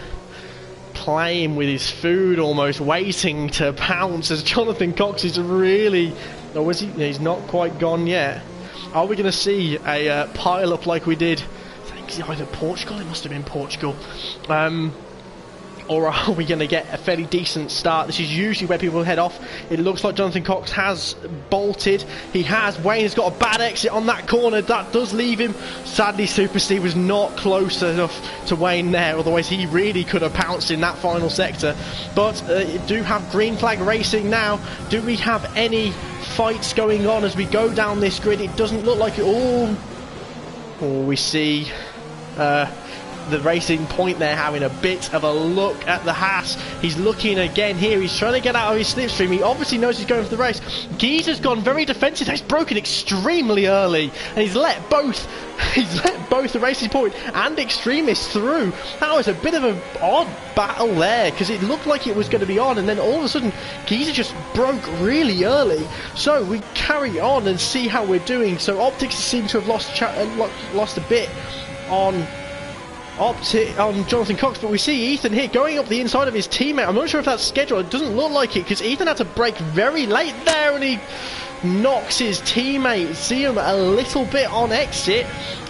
playing with his food, almost waiting to pounce, as Jonathan Cox is really... Oh, is he? He's not quite gone yet. Are we going to see a pile up like we did? I think it's either Portugal, it must have been Portugal. Or are we going to get a fairly decent start? This is usually where people head off. It looks like Jonathan Cox has bolted. He has. Wayne's got a bad exit on that corner. That does leave him. Sadly, Super Steve was not close enough to Wayne there. Otherwise, he really could have pounced in that final sector. But do have green flag racing now. Do we have any fights going on as we go down this grid? It doesn't look like it all. Oh, we see... the Racing Point there having a bit of a look at the Haas. He's looking again here. He's trying to get out of his slipstream. He obviously knows he's going for the race. Geezer's gone very defensive. He's broken extremely early, and he's let both the Racing Point and Extremists through. That was a bit of an odd battle there, because it looked like it was going to be on, and then all of a sudden Geezer just broke really early. So we carry on and see how we're doing. So Optics seem to have lost a bit on Jonathan Cox, but we see Ethan here going up the inside of his teammate. I'm not sure if that's scheduled. It doesn't look like it, because Ethan had to brake very late there, and he knocks his teammate. See him a little bit on exit.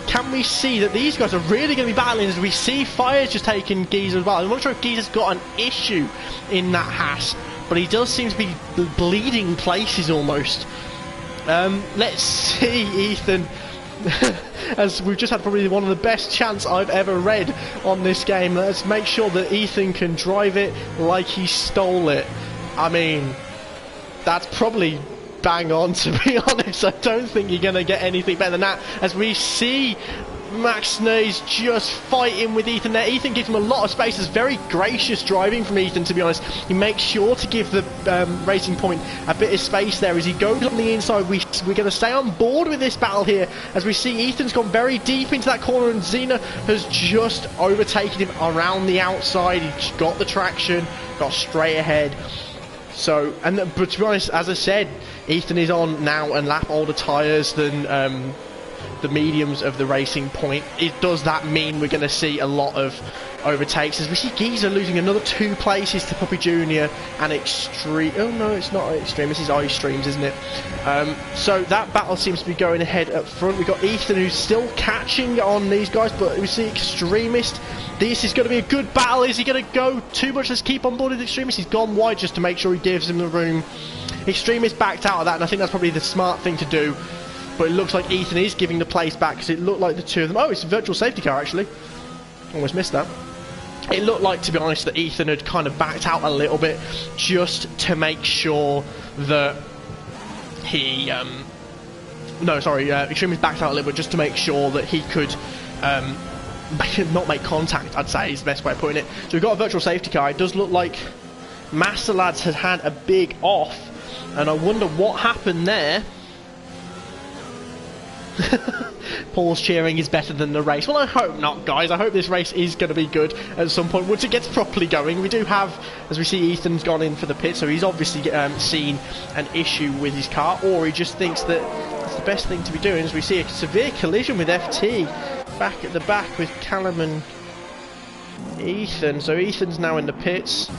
Can we see that these guys are really going to be battling, as we see Fire's just taking Geezer as well. I'm not sure if Geezer's got an issue in that Haas, but he does seem to be bleeding places almost. Let's see Ethan... as we've just had probably one of the best chants I've ever read on this game. Let's make sure that Ethan can drive it like he stole it. I mean, that's probably bang on, to be honest. I don't think you're going to get anything better than that, as we see Max Snays just fighting with Ethan there. Ethan gives him a lot of space. It's very gracious driving from Ethan, to be honest. He makes sure to give the Racing Point a bit of space there as he goes on the inside. We're going to stay on board with this battle here, as we see Ethan's gone very deep into that corner, and Xena has just overtaken him around the outside. He's got the traction, got straight ahead. So, but to be honest, as I said, Ethan is on now and lap older tyres than the mediums of the Racing Point. Does that mean we're going to see a lot of overtakes, as we see Geezer losing another 2 places to Puppy Jr. and Extreme. Oh no, it's not Extreme, this is iStreams, isn't it? So that battle seems to be going ahead up front. We've got Ethan, who's still catching on these guys, but we see Extremist. This is going to be a good battle. Is he going to go too much? Let's keep on board with Extremist. He's gone wide just to make sure he gives him the room. Extremist backed out of that, and I think that's probably the smart thing to do. But it looks like Ethan is giving the place back, because it looked like the two of them... Oh, it's a virtual safety car, actually. Almost missed that. It looked like, to be honest, that Ethan had kind of backed out a little bit, just to make sure that he no, sorry, Extreme has backed out a little bit just to make sure that he could not make contact, I'd say, is the best way of putting it. So we've got a virtual safety car. It does look like Master Lads has had a big off, and I wonder what happened there. Paul's cheering is better than the race. Well, I hope not, guys. I hope this race is going to be good at some point once it gets properly going. We do have, as we see, Ethan's gone in for the pit, so he's obviously seen an issue with his car, or he just thinks that it's the best thing to be doing. As we see a severe collision with FT back at the back with Callum and Ethan. So Ethan's now in the pits.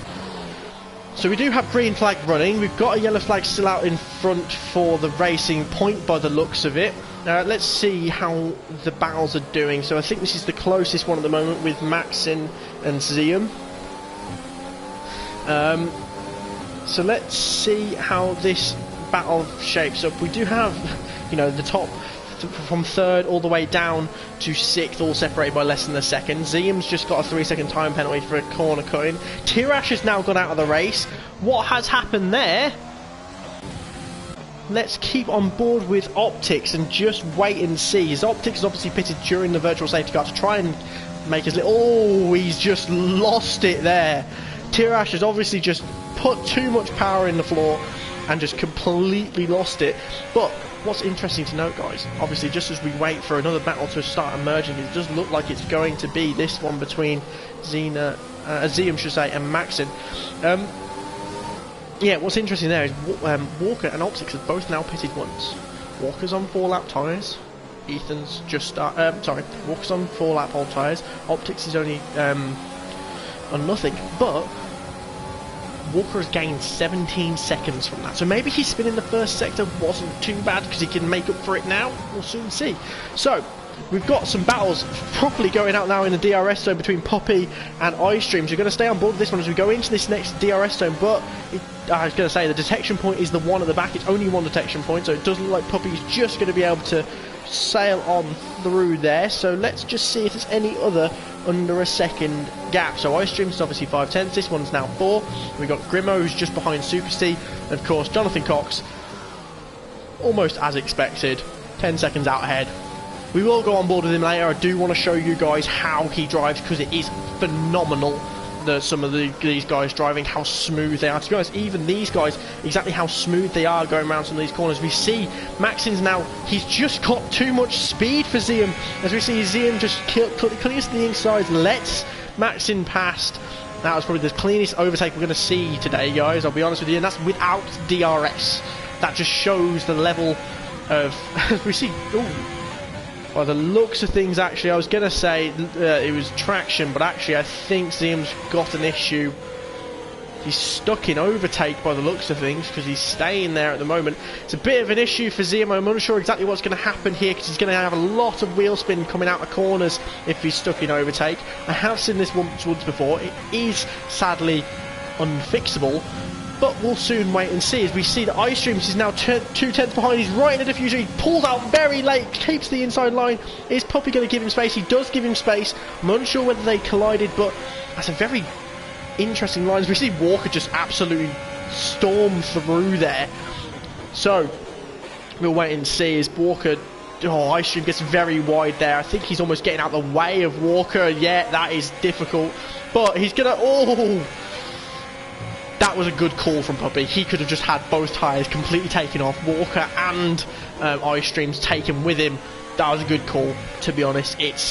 So we do have green flag running. We've got a yellow flag still out in front for the racing point by the looks of it. Let's see how the battles are doing. So I think this is the closest one at the moment with Maxin and Zium. So let's see how this battle shapes up. We do have, you know, the top from third all the way down to sixth, all separated by less than a second. Zium's just got a 3-second time penalty for a corner cutting. Tirash has now gone out of the race. What has happened there? Let's keep on board with Optics and just wait and see. His Optics is obviously pitted during the virtual safety car to try and make his little... Oh, he's just lost it there. Tirash has obviously just put too much power in the floor and just completely lost it. But what's interesting to note, guys, obviously just as we wait for another battle to start emerging, it does look like it's going to be this one between Zium, should say, and Maxin. Yeah, what's interesting there is Walker and Optics have both now pitted once. Walker's on 4-lap tyres. Ethan's just Walker's on 4-lap old tyres. Optics is only on nothing, but Walker has gained 17 seconds from that. So maybe his spin in the first sector wasn't too bad because he can make up for it now. We'll soon see. So we've got some battles properly going out now in the DRS zone between Poppy and iStream. So we're going to stay on board with this one as we go into this next DRS zone, but I was going to say the detection point is the one at the back. It's only one detection point, so it does look like Poppy's just going to be able to sail on through there. So let's just see if there's any other under a second gap. So iStream's obviously 5/10. This one's now 4. We've got Grimo, who's just behind Super Steve, and of course Jonathan Cox, almost as expected, 10 seconds out ahead. We will go on board with him later. I do want to show you guys how he drives because it is phenomenal. Some of these guys driving, how smooth they are. To be honest, even these guys, exactly how smooth they are going around some of these corners. We see Maxin's now, he's just got too much speed for Zium. As we see Zium just clears to the inside, lets Maxin past. That was probably the cleanest overtake we're going to see today, guys, I'll be honest with you, and that's without DRS. That just shows the level of... we see... Ooh. By the looks of things, actually, I was going to say it was traction, but actually I think Zium's got an issue. He's stuck in overtake by the looks of things because he's staying there at the moment. It's a bit of an issue for Zium. I'm not sure exactly what's going to happen here because he's going to have a lot of wheel spin coming out of corners if he's stuck in overtake. I have seen this once before. It is sadly unfixable. But we'll soon wait and see as we see that iStreams is now 2/10 behind. He's right in the diffuser. He pulls out very late, keeps the inside line. Is Poppy going to give him space? He does give him space. I'm unsure whether they collided, but that's a very interesting line. As we see Walker just absolutely storm through there. So we'll wait and see as Walker... Oh, iStream gets very wide there. I think he's almost getting out of the way of Walker. Yeah, that is difficult. But he's going to... Oh... That was a good call from Puppy. He could have just had both tyres completely taken off. Walker and iStreams taken with him. That was a good call, to be honest. It's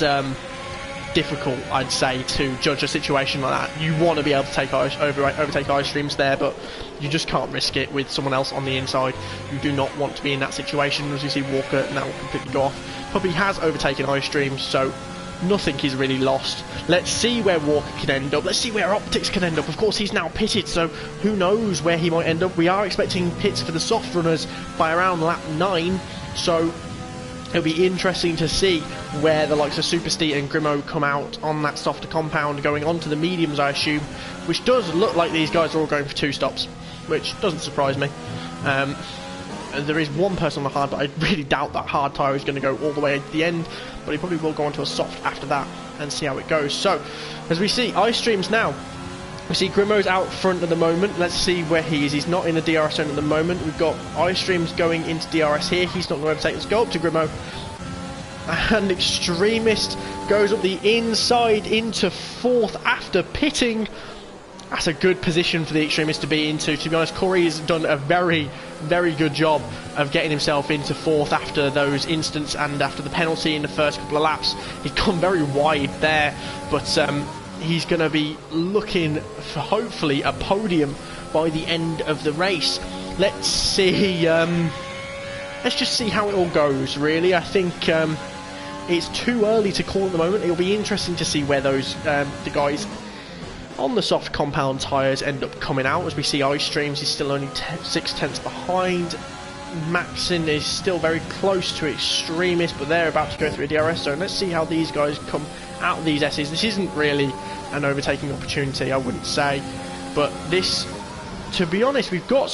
difficult, I'd say, to judge a situation like that. You want to be able to overtake iStreams there, but you just can't risk it with someone else on the inside. You do not want to be in that situation. As you see Walker now completely go off. Puppy has overtaken iStreams, so nothing is really lost. Let's see where Walker can end up. Let's see where Optics can end up. Of course, he's now pitted, so who knows where he might end up. We are expecting pits for the soft runners by around lap 9, so it'll be interesting to see where the likes of Super Steve and Grimo come out on that softer compound, going on to the mediums, I assume, which does look like these guys are all going for 2 stops, which doesn't surprise me. There is one person on the hard, but I really doubt that hard tyre is going to go all the way to the end, but he probably will go onto a soft after that and see how it goes. So, as we see, iStreams now We see Grimo's out front at the moment. Let's see where he is. He's not in the DRS zone at the moment. We've got iStreams going into DRS here. He's not going to overtake. Let's go up to Grimo. And Extremist goes up the inside into 4th after pitting. That's a good position for the Extremist to be into. To be honest, Corey has done a very, very good job of getting himself into 4th after those instants and after the penalty in the first couple of laps. He's gone very wide there, but he's going to be looking for hopefully a podium by the end of the race. Let's see. Let's just see how it all goes, really. I think it's too early to call at the moment. It'll be interesting to see where those the guys on the soft compound tyres end up coming out. As we see iStreams is still only 6 tenths behind. Maxon is still very close to Extremist, but they're about to go through a DRS zone. Let's see how these guys come out of these S's. This isn't really an overtaking opportunity, I wouldn't say, but this, to be honest, we've got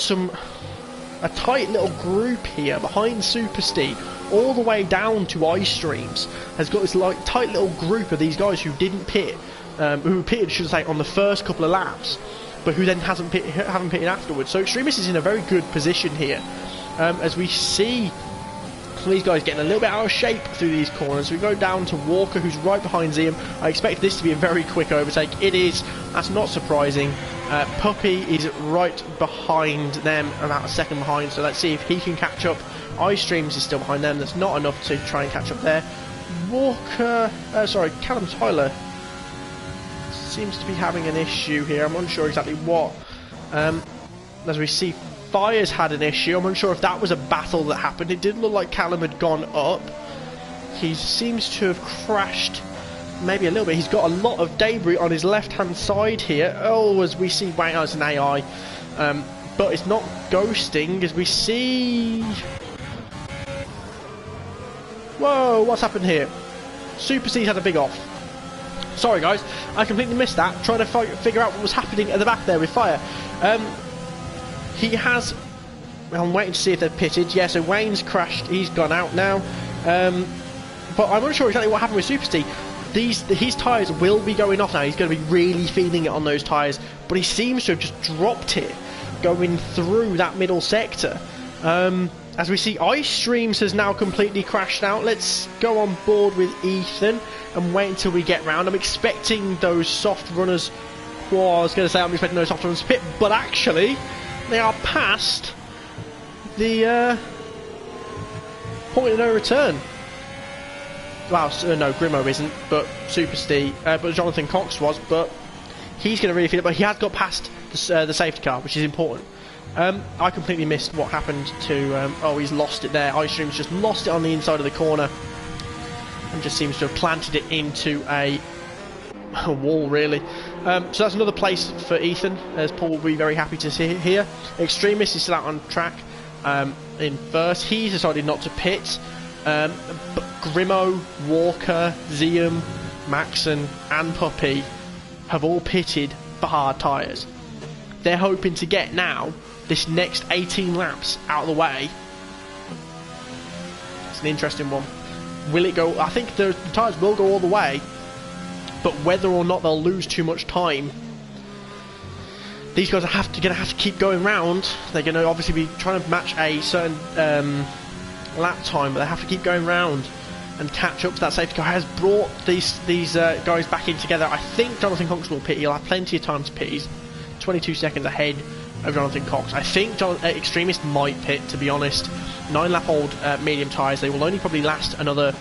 a tight little group here behind Super Steve, all the way down to iStreams. Has got this like tight little group of these guys who didn't pit, who pitted, should I say, on the first couple of laps, but who then haven't pitted afterwards. So Extremist is in a very good position here, as we see these guys getting a little bit out of shape through these corners. We go down to Walker, who's right behind Zium. I expect this to be a very quick overtake. It is. That's not surprising. Puppy is right behind them, about a second behind, so let's see if he can catch up. iStreams is still behind them. That's not enough to try and catch up there. Callum Tyler seems to be having an issue here. I'm unsure exactly what. As we see, Fire's had an issue. I'm unsure if that was a battle that happened. It did look like Callum had gone up. He seems to have crashed maybe a little bit. He's got a lot of debris on his left hand side here. Oh, as we see Wayne as an AI, but it's not ghosting, as we see. Whoa, what's happened here? Super C's had a big off. Sorry guys, I completely missed that, trying to figure out what was happening at the back there with Fire. He has, I'm waiting to see if they're pitted. Yeah, so Wayne's crashed, he's gone out now. But I'm not sure exactly what happened with Super Steve. His tyres will be going off now. He's going to be really feeling it on those tyres, but he seems to have just dropped it going through that middle sector. As we see, iStreams has now completely crashed out. Let's go on board with Ethan and wait until we get round. I'm expecting those soft runners. Well, I was going to say I'm expecting those soft runners to pit, but actually they are past the point of no return. Well, no, Grimo isn't, but Super Steve, but Jonathan Cox was, but he's going to really feel it. But he has got past the safety car, which is important. I completely missed what happened to. Oh, he's lost it there. iStream's just lost it on the inside of the corner, and just seems to have planted it into a wall, really. So that's another place for Ethan, as Paul will be very happy to see here. Extremist is still out on track in first. He's decided not to pit. But Grimo, Walker, Zium, Maxon and Puppy have all pitted for hard tyres. They're hoping to get now this next 18 laps out of the way. It's an interesting one. Will it go? I think the tyres will go all the way, but whether or not they'll lose too much time, these guys are going to have to keep going round. They're going to obviously be trying to match a certain lap time, but they have to keep going round and catch up to that safety car. Has brought these guys back in together. I think Jonathan Cox will pit. He'll have plenty of time to pit. He's 22 seconds ahead of Jonathan Cox. I think Extremist might pit, to be honest. 9-lap-old medium tyres. They will only probably last another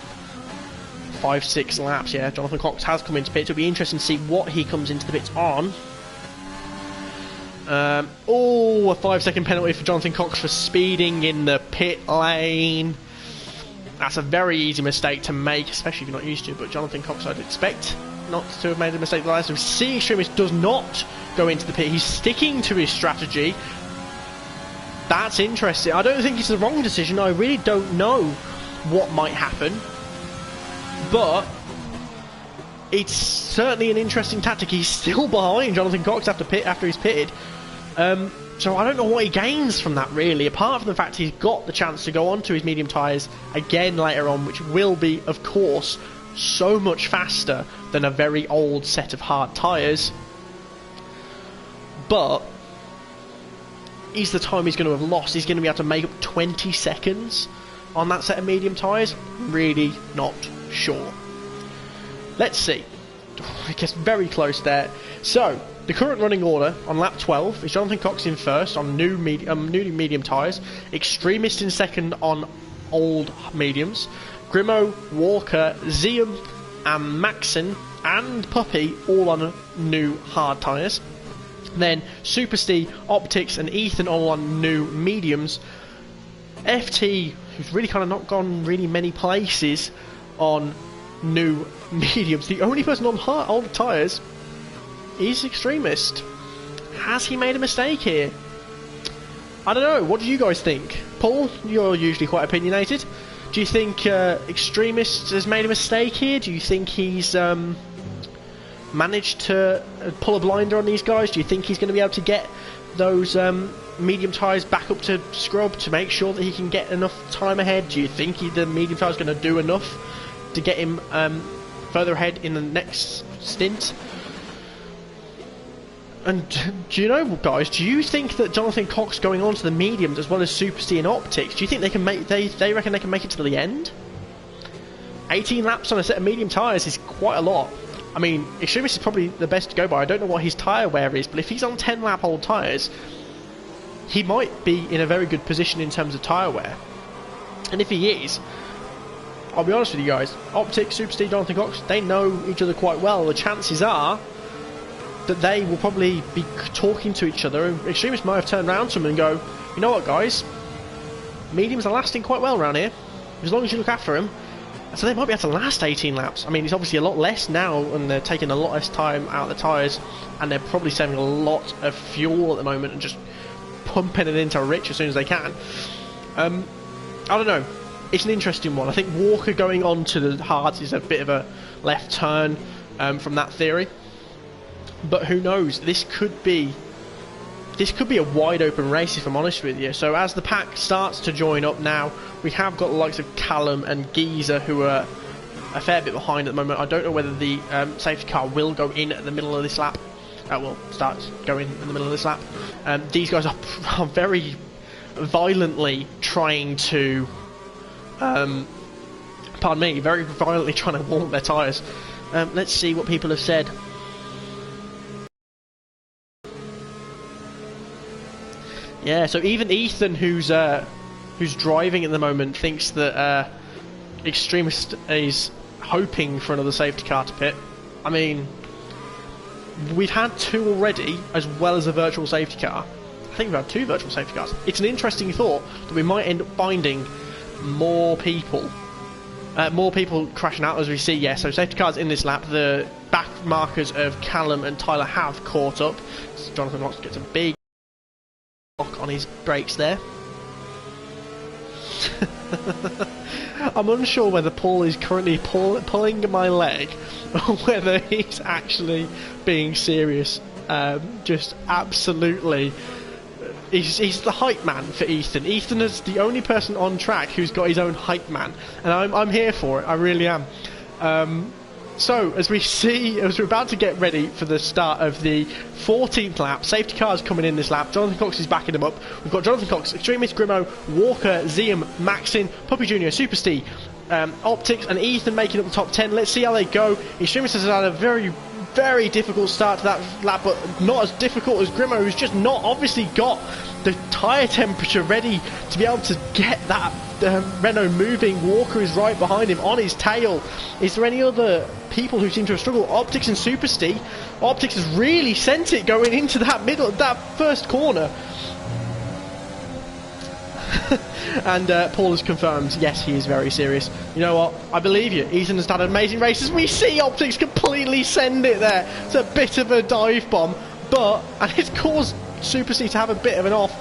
5-6 laps. Yeah, Jonathan Cox has come into pit. It'll be interesting to see what he comes into the pits on. Oh, a 5-second penalty for Jonathan Cox for speeding in the pit lane. That's a very easy mistake to make, especially if you're not used to it, but Jonathan Cox, I'd expect not to have made a mistake like that. So C Extremist does not go into the pit. He's sticking to his strategy. That's interesting. I don't think it's the wrong decision. I really don't know what might happen, but it's certainly an interesting tactic. He's still behind Jonathan Cox after he's pitted. So I don't know what he gains from that, really, apart from the fact he's got the chance to go onto his medium tyres again later on, which will be, of course, so much faster than a very old set of hard tyres. but is the time he's going to have lost? He's going to be able to make up 20 seconds on that set of medium tyres? Really not sure. Let's see. It gets very close there. So, the current running order on lap 12 is Jonathan Cox in first on newly medium tyres, Extremist in second on old mediums, Grimo, Walker, Zium and Maxon and Puppy all on new hard tyres. Then Super Steve, Optics and Ethan all on new mediums. FT, who's really kind of not gone really many places on new mediums. The only person on old tyres is Extremist. Has he made a mistake here? I don't know. What do you guys think? Paul, you're usually quite opinionated. Do you think Extremist has made a mistake here? Do you think he's managed to pull a blinder on these guys? Do you think he's going to be able to get those medium tyres back up to scrub to make sure that he can get enough time ahead? Do you think the medium tyre is going to do enough to get him further ahead in the next stint? And do you know, guys, do you think that Jonathan Cox going on to the mediums as well as Super C and Optics, do you think they can make they reckon they can make it to the end? 18 laps on a set of medium tyres is quite a lot. I mean, Extremist is probably the best to go by. I don't know what his tyre wear is, but if he's on 10 lap old tyres, he might be in a very good position in terms of tyre wear. And if he is, I'll be honest with you guys, Optics, Super Steve, Jonathan Cox, they know each other quite well. The chances are that they will probably be talking to each other, and Extremist might have turned around to them and go, you know what guys, mediums are lasting quite well around here, as long as you look after them. So they might be able to last 18 laps. I mean, it's obviously a lot less now, and they're taking a lot less time out of the tyres, and they're probably saving a lot of fuel at the moment and just pumping it into Rich as soon as they can. I don't know. It's an interesting one. I think Walker going on to the hards is a bit of a left turn from that theory. But who knows? This could be a wide open race, if I'm honest with you. So as the pack starts to join up now, we have got the likes of Callum and Geezer, who are a fair bit behind at the moment. I don't know whether the safety car will go in at the middle of this lap. Will start going in the middle of this lap. These guys are very violently trying to, pardon me, very violently trying to warm their tyres. Let's see what people have said. Yeah, so even Ethan, who's driving at the moment, thinks that Extremist is hoping for another safety car to pit. I mean, we've had two already, as well as a virtual safety car. I think we've had two virtual safety cars. It's an interesting thought that we might end up finding more people crashing out as we see. Yeah, so safety cars in this lap. The back markers of Callum and Tyler have caught up. So Jonathan Cox gets a big on his brakes there. I'm unsure whether Paul is currently pulling my leg or whether he's actually being serious. Just absolutely, he's the hype man for Ethan. Ethan is the only person on track who's got his own hype man, and I'm here for it. I really am. So, as we're about to get ready for the start of the 14th lap, safety cars coming in this lap. Jonathan Cox is backing them up. We've got Jonathan Cox, Extremist, Grimo, Walker, Zium, Maxin, Puppy Jr., Super Steve, Optics, and Ethan making up the top 10. Let's see how they go. Extremist has had a very, very difficult start to that lap, but not as difficult as Grimo, who's just not obviously got the tyre temperature ready to be able to get that Renault moving. Walker is right behind him on his tail. Is there any other people who seem to have struggled? Optics and Super Steve. Optics has really sent it going into that first corner. And Paul has confirmed, yes, he is very serious. You know what? I believe you. Ethan has had amazing races. We see Optics completely send it there. It's a bit of a dive bomb, and it's caused Super C to have a bit of an off.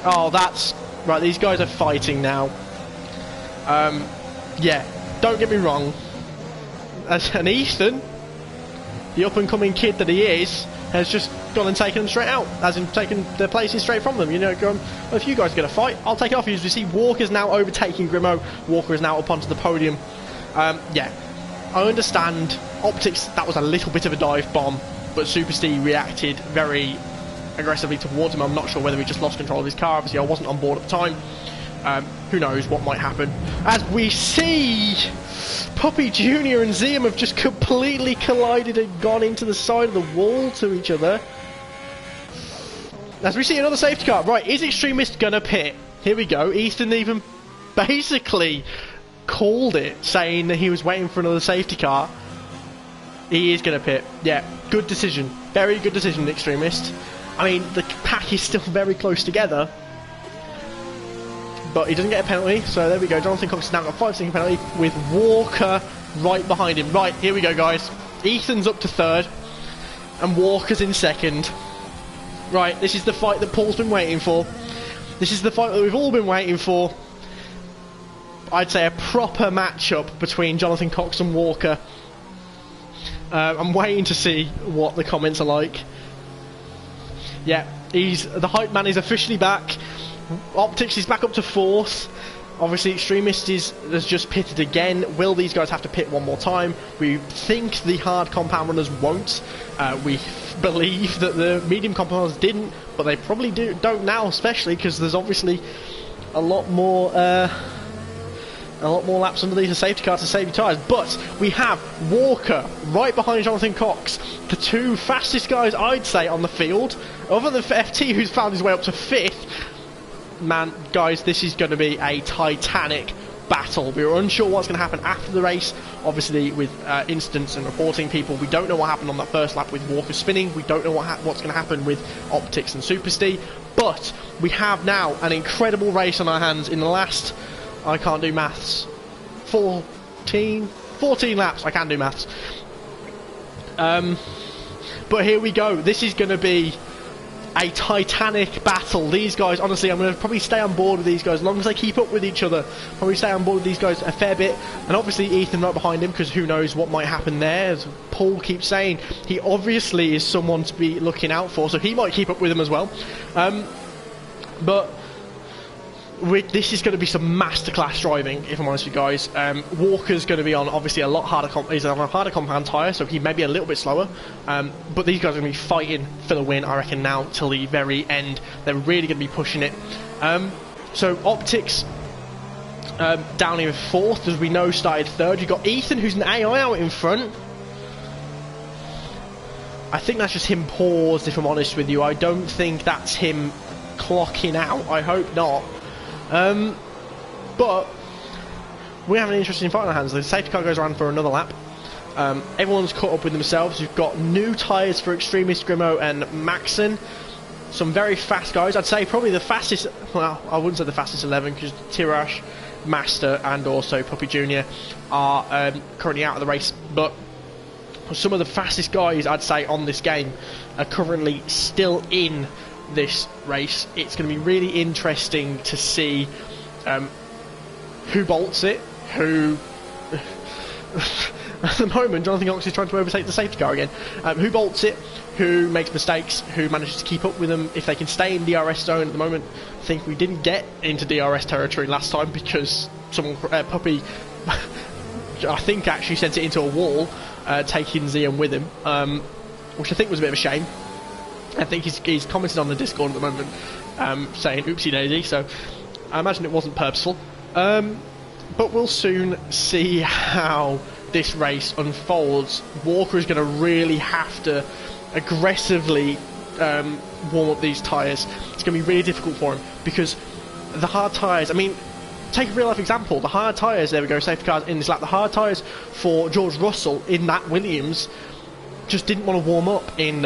Oh, that's right. These guys are fighting now. Yeah, don't get me wrong. And Ethan, the up-and-coming kid that he is, has just gone and taken them straight out, as in taken their places straight from them. You know, gone, well, if you guys are going to fight, I'll take it off you. As we see, Walker's now overtaking Grimo. Walker is now up onto the podium. Yeah, I understand Optics, that was a little bit of a dive bomb. but Super Steve reacted very aggressively towards him. I'm not sure whether he just lost control of his car. Obviously, I wasn't on board at the time. Who knows what might happen. As we see, Puppy Jr. and Ziam have just completely collided and gone into the side of the wall to each other. As we see another safety car. Right, is Extremist gonna pit? Here we go. Ethan even basically called it, saying that he was waiting for another safety car. He is gonna pit. Yeah, good decision. Very good decision, Extremist. I mean, the pack is still very close together, but he doesn't get a penalty, so there we go. Jonathan Cox has now got a 5-second penalty with Walker right behind him. Right, here we go, guys. Ethan's up to third, and Walker's in second. Right, this is the fight that Paul's been waiting for. This is the fight that we've all been waiting for. I'd say a proper matchup between Jonathan Cox and Walker. I'm waiting to see what the comments are like. Yeah, the hype man is officially back. Optics is back up to fourth. Obviously, Extremist has just pitted again. Will these guys have to pit one more time? We think the hard compound runners won't. We believe that the medium compound runners didn't, but they probably don't now, especially because there's obviously a lot more laps underneath the safety car to save your tyres. But we have Walker right behind Jonathan Cox, the two fastest guys I'd say on the field, other than FT, who's found his way up to fifth. Man, guys, this is going to be a titanic battle. We were unsure what's going to happen after the race. Obviously, with incidents and reporting people, we don't know what happened on that first lap with Walker spinning. We don't know what's going to happen with Optics and Super Steve. But we have now an incredible race on our hands in the last, I can't do maths, 14 laps. I can do maths. But here we go. This is going to be a titanic battle. These guys, honestly, I'm going to probably stay on board with these guys as long as they keep up with each other. Probably stay on board with these guys a fair bit, and obviously Ethan right behind him, because who knows what might happen there. As Paul keeps saying, he obviously is someone to be looking out for, so he might keep up with him as well. But this is going to be some masterclass driving, if I'm honest with you guys. Walker's going to be on obviously a lot harder. He's on a harder compound tyre, so he may be a little bit slower. But these guys are going to be fighting for the win, I reckon, now till the very end. They're really going to be pushing it. So Optics down here fourth, as we know, started third. You've got Ethan, who's an AI out in front. I think that's just him paused, if I'm honest with you. I don't think that's him clocking out. I hope not. But we have an interesting fight on our hands. The safety car goes around for another lap. Everyone's caught up with themselves. You've got new tyres for Extremist, Grimo and Maxon. Some very fast guys. I'd say probably the fastest, well, I wouldn't say the fastest 11, because Tirash, Master and also Puppy Jr. are currently out of the race. But some of the fastest guys, I'd say, on this game are currently still in this race. It's going to be really interesting to see who bolts it, who at the moment Jonathan Cox is trying to overtake the safety car again, who bolts it, who makes mistakes, who manages to keep up with them, if they can stay in DRS zone. At the moment, I think we didn't get into DRS territory last time because someone, Puppy I think actually sent it into a wall, taking Ziam with him, which I think was a bit of a shame. I think he's commented on the Discord at the moment, saying oopsie daisy, so I imagine it wasn't purposeful. But we'll soon see how this race unfolds. Walker is going to really have to aggressively warm up these tyres. It's going to be really difficult for him, because the hard tyres, I mean, take a real life example. The hard tyres, there we go, safety cars in this lap. The hard tyres for George Russell in that Williams just didn't want to warm up in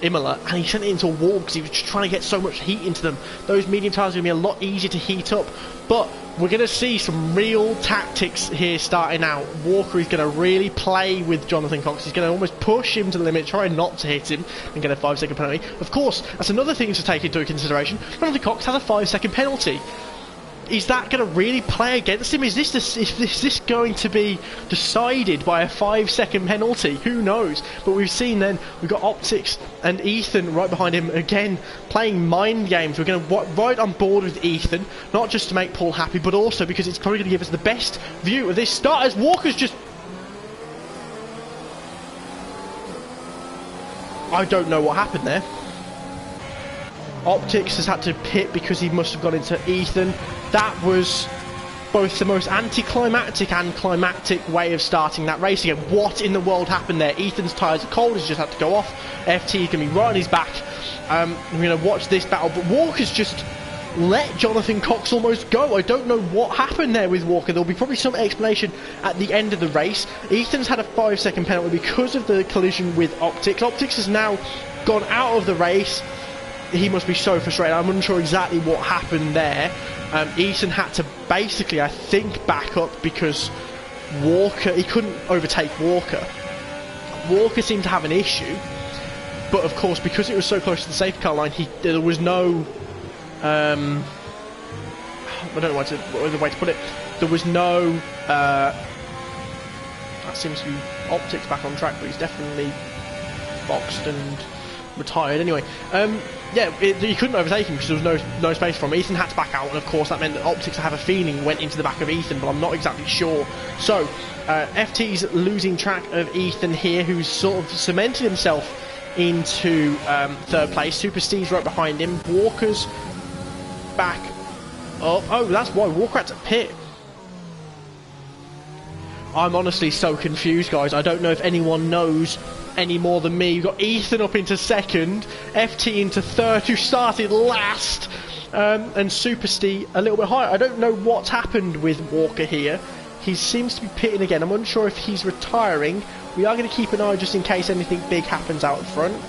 Imola, and he sent it into a wall because he was just trying to get so much heat into them. Those medium tyres are going to be a lot easier to heat up, but we're going to see some real tactics here starting out. Walker is going to really play with Jonathan Cox. He's going to almost push him to the limit, try not to hit him and get a 5-second penalty. Of course, that's another thing to take into consideration. Jonathan Cox has a 5-second penalty. Is that going to really play against him? Is this going to be decided by a 5-second penalty? Who knows? But we've seen then, we've got Optics and Ethan right behind him again, playing mind games. We're going to right on board with Ethan, not just to make Paul happy, but also because it's probably going to give us the best view of this start, as Walker's just... I don't know what happened there. Optics has had to pit because he must have gone into Ethan. That was both the most anticlimactic and climactic way of starting that race again. What in the world happened there? Ethan's tyres are cold, he's just had to go off. FT is going to be right on his back. We're going to watch this battle, but Walker's just let Jonathan Cox almost go. I don't know what happened there with Walker. There'll be probably some explanation at the end of the race. Ethan's had a 5-second penalty because of the collision with Optics. Optics has now gone out of the race. He must be so frustrated. I'm unsure exactly what happened there. Ethan had to basically, I think, back up because Walker, he couldn't overtake Walker. Walker seemed to have an issue, but of course, because it was so close to the safety car line, there was no, I don't know what the way to put it. There was no, that seems to be Optics back on track, but he's definitely boxed and retired anyway. Yeah, he couldn't overtake him because there was no space for him. Ethan had to back out, and of course that meant that Optics, I have a feeling, went into the back of Ethan, but I'm not exactly sure. So FT's losing track of Ethan here, who's sort of cemented himself into third place. Super Steve's right behind him. Walker's back up. Oh, that's why Walker had to pit. I'm honestly so confused, guys. I don't know if anyone knows any more than me. You've got Ethan up into second, FT into third, who started last, and Super Steve a little bit higher. I don't know what's happened with Walker here. He seems to be pitting again. I'm unsure if he's retiring. We are going to keep an eye just in case anything big happens out front.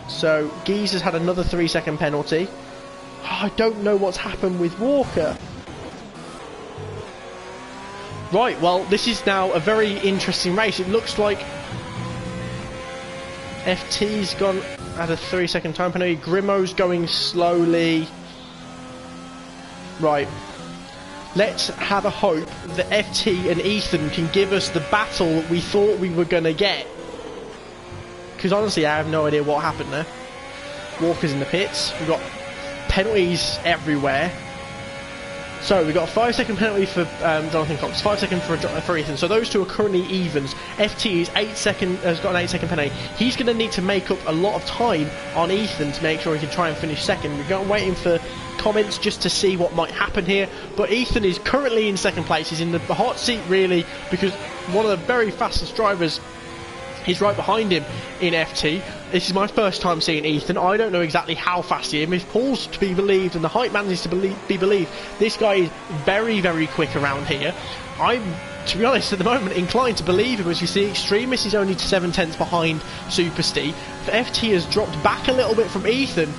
So Geezer's had another 3-second penalty. I don't know what's happened with Walker. Right, well, this is now a very interesting race. It looks like FT's gone at a 3-second time penalty. Grimo's going slowly. Right. Let's have a hope that FT and Ethan can give us the battle that we thought we were going to get. Because honestly, I have no idea what happened there. Walker's in the pits. We've got penalties everywhere. So we've got a 5-second penalty for Jonathan Cox, 5 seconds for Ethan. So those two are currently evens. FT is has got an 8-second penalty. He's going to need to make up a lot of time on Ethan to make sure he can try and finish second. We're waiting for comments just to see what might happen here. But Ethan is currently in second place. He's in the hot seat really because one of the very fastest drivers is right behind him in FT. This is my first time seeing Ethan. I don't know exactly how fast he is. If Paul's to be believed and the hype man is to be believed, this guy is very, very quick around here. I'm, to be honest, at the moment inclined to believe him. As you see, Extremis is only 7 tenths behind Super Steve. FT has dropped back a little bit from Ethan,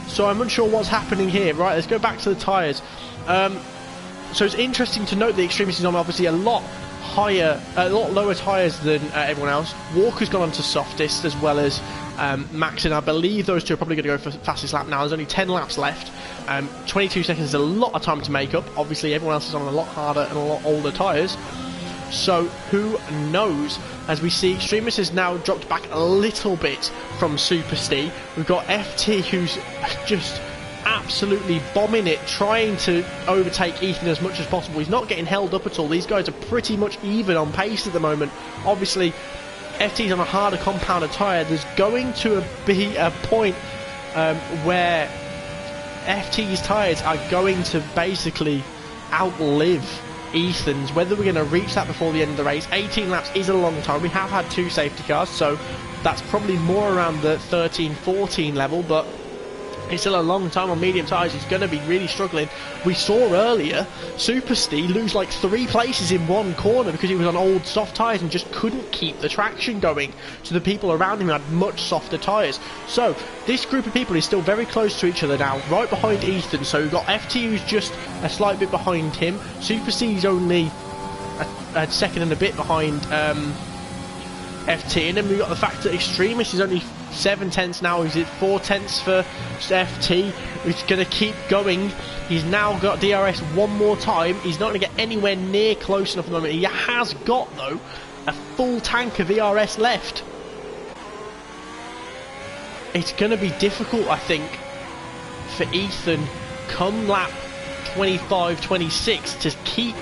so I'm unsure what's happening here. Right, let's go back to the tyres. So it's interesting to note that Extremis is on obviously a lot lower tyres than everyone else. Walker's gone on to softest as well as Max, and I believe those two are probably going to go for fastest lap now. There's only 10 laps left. 22 seconds is a lot of time to make up. Obviously everyone else is on a lot harder and a lot older tyres, so who knows. As we see, Extremis has now dropped back a little bit from Super Steve. We've got FT, who's just absolutely bombing it, trying to overtake Ethan as much as possible. He's not getting held up at all. These guys are pretty much even on pace at the moment. Obviously FT's on a harder compounder tyre. There's going to be a point where FT's tyres are going to basically outlive Ethan's. Whether we're going to reach that before the end of the race, 18 laps is a long time. We have had 2 safety cars, so that's probably more around the 13-14 level, but it's still a long time on medium tyres. He's going to be really struggling. We saw earlier Super Steve lose like 3 places in one corner because he was on old soft tyres and just couldn't keep the traction going. So the people around him had much softer tyres. So this group of people is still very close to each other now, right behind Ethan. So we've got FT, who's just a slight bit behind him. Super Steve's only a second and a bit behind FT, and then we've got the fact that Extremis is only 7 tenths now. He's at 4 tenths for FT. He's going to keep going. He's now got DRS one more time. He's not going to get anywhere near close enough at the moment. He has got, though, a full tank of ERS left. It's going to be difficult, I think, for Ethan come lap 25-26 to keep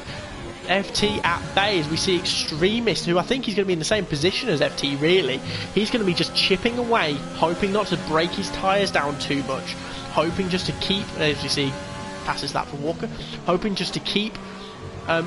FT at bay as we see Extremist, who I think he's going to be in the same position as FT really. He's going to be just chipping away, hoping not to break his tyres down too much, hoping just to keep, as you see, passes that for Walker, hoping just to keep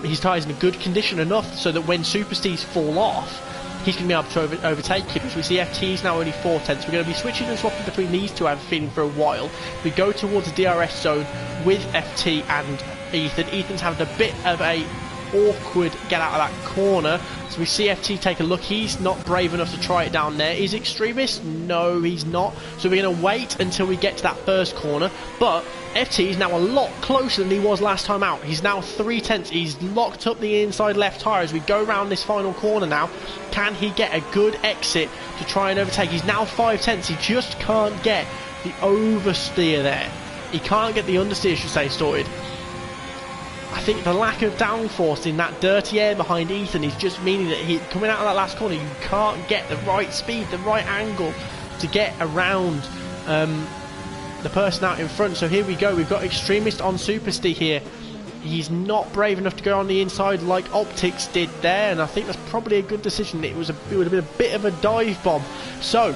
his tyres in a good condition enough so that when Super Steves fall off, he's going to be able to overtake him. As we see FT is now only 4/10. We're going to be switching and swapping between these two, I have a feeling, for a while. We go towards the DRS zone with FT and Ethan. Ethan's having a bit of a awkward get out of that corner. So we see FT take a look. He's not brave enough to try it down there. Is Extremist? No, he's not. So we're going to wait until we get to that first corner. But FT is now a lot closer than he was last time out. He's now 3/10. He's locked up the inside left tyre as we go around this final corner now. Can he get a good exit to try and overtake? He's now 5/10. He just can't get the oversteer there. He can't get the understeer, I should say, sorted. I think the lack of downforce in that dirty air behind Ethan is just meaning that he, coming out of that last corner, you can't get the right speed, the right angle to get around the person out in front. So here we go, we've got Extremist on Superstea here. He's not brave enough to go on the inside like Optics did there, and I think that's probably a good decision. It would have been a bit of a dive bomb. So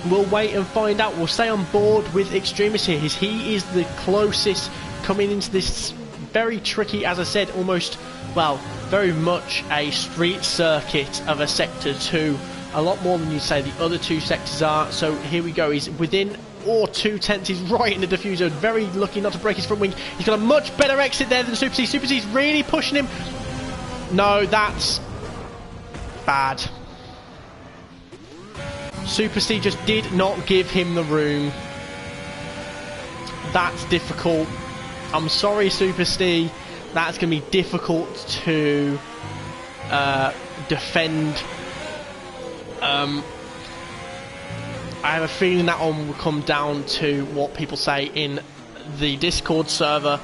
we'll wait and find out. We'll stay on board with Extremist here. He is the closest coming into this very tricky, as I said, almost, well, very much a street circuit of a Sector 2. A lot more than you'd say the other two sectors are. So here we go. He's within 2/10. He's right in the diffuser. Very lucky not to break his front wing. He's got a much better exit there than Super C. Super C's really pushing him. No, that's bad. Super C just did not give him the room. That's difficult. I'm sorry, Super Steve. That's going to be difficult to defend. I have a feeling that one will come down to what people say in the Discord server.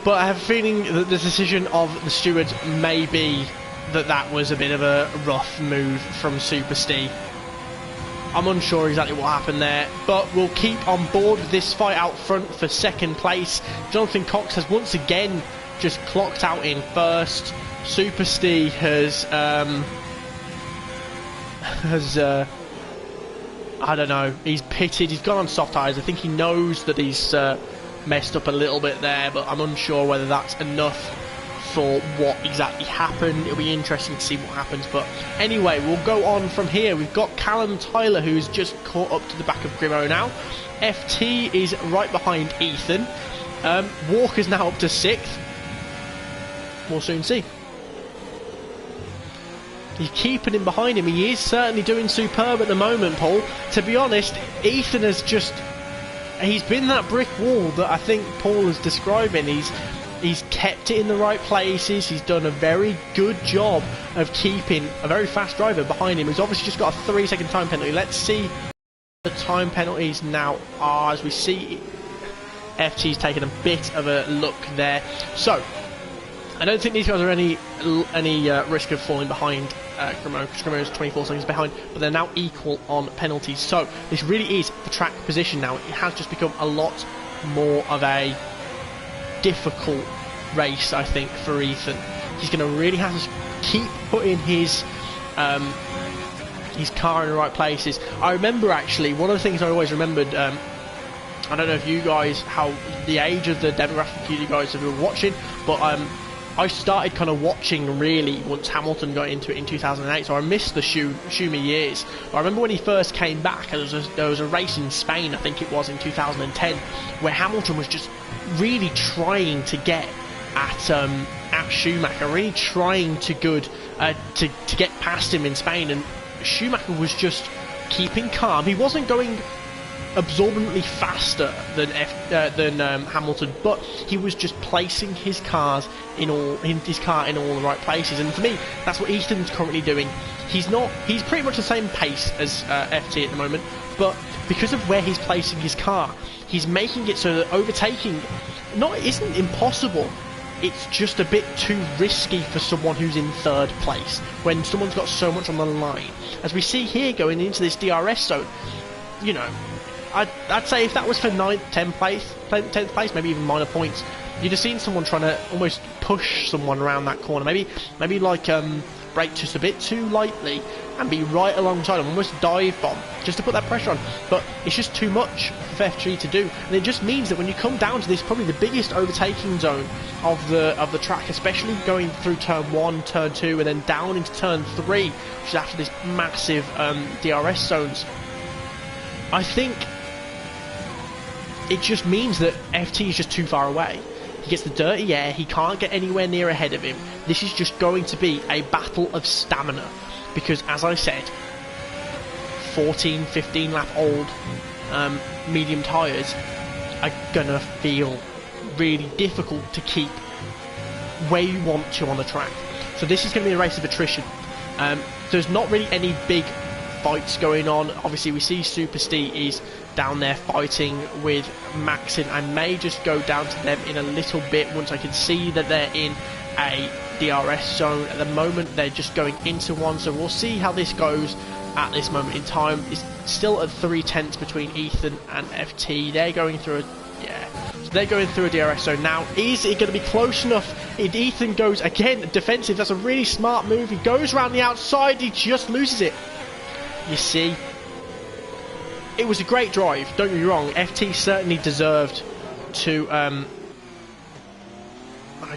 But I have a feeling that the decision of the stewards may be that that was a bit of a rough move from Super Steve. I'm unsure exactly what happened there, but we'll keep on board with this fight out front for second place. Jonathan Cox has once again just clocked out in first. Super Steve has I don't know, he's pitted, he's gone on soft tyres. I think he knows that he's messed up a little bit there, but I'm unsure whether that's enough for what exactly happened. It'll be interesting to see what happens, but anyway, we'll go on from here. We've got Callum Tyler, who's just caught up to the back of Grimo now. FT is right behind Ethan. Walker's now up to 6th. We'll soon see. He's keeping him behind him. He is certainly doing superb at the moment, Paul. To be honest, Ethan has just... he's been that brick wall that I think Paul is describing. He's kept it in the right places. He's done a very good job of keeping a very fast driver behind him. He's obviously just got a 3-second time penalty. Let's see the time penalties now are, as we see FT's taken a bit of a look there. So I don't think these guys are any risk of falling behind Grimo, because Grimo is 24 seconds behind, but they're now equal on penalties. So this really is the track position now. It has just become a lot more of a difficult race, I think, for Ethan. He's going to really have to keep putting his car in the right places. I remember, actually, one of the things I always remembered, I don't know if you guys, how the age of the demographic you guys have been watching, but I started kind of watching really once Hamilton got into it in 2008, so I missed the Schumi years. I remember when he first came back, there was a race in Spain, I think it was in 2010, where Hamilton was just really trying to get at Schumacher, really trying to get past him in Spain, and Schumacher was just keeping calm. He wasn't going absorbently faster than Hamilton, but he was just placing his car in all the right places. And for me, that's what Ethan's currently doing. He's pretty much the same pace as FT at the moment, but because of where he's placing his car, he's making it so that overtaking isn't impossible. It's just a bit too risky for someone who's in 3rd place when someone's got so much on the line. As we see here going into this DRS zone, you know, I'd say if that was for 9th, 10th place, maybe even minor points, you'd have seen someone trying to almost push someone around that corner. Maybe like brake just a bit too lightly and be right alongside them, almost dive bomb, just to put that pressure on. But it's just too much for FG to do, and it just means that when you come down to this, probably the biggest overtaking zone of the track, especially going through turn 1, turn 2, and then down into turn 3, which is after this massive DRS zones, I think it just means that FT is just too far away. He gets the dirty air, he can't get anywhere near ahead of him. This is just going to be a battle of stamina, because as I said, 14, 15 lap old medium tyres are gonna feel really difficult to keep where you want to on the track. So this is going to be a race of attrition. There's not really any big fights going on. Obviously we see Super Steve is down there fighting with Maxon. I may just go down to them in a little bit once I can see that they're in a DRS zone. At the moment they're just going into one, so we'll see how this goes at this moment in time. It's still at 3/10 between Ethan and FT. They're going through so they're going through a DRS zone now. Is it going to be close enough? Ethan goes again defensive. That's a really smart move. He goes around the outside, he just loses it. You see, it was a great drive, don't get me wrong. FT certainly deserved to I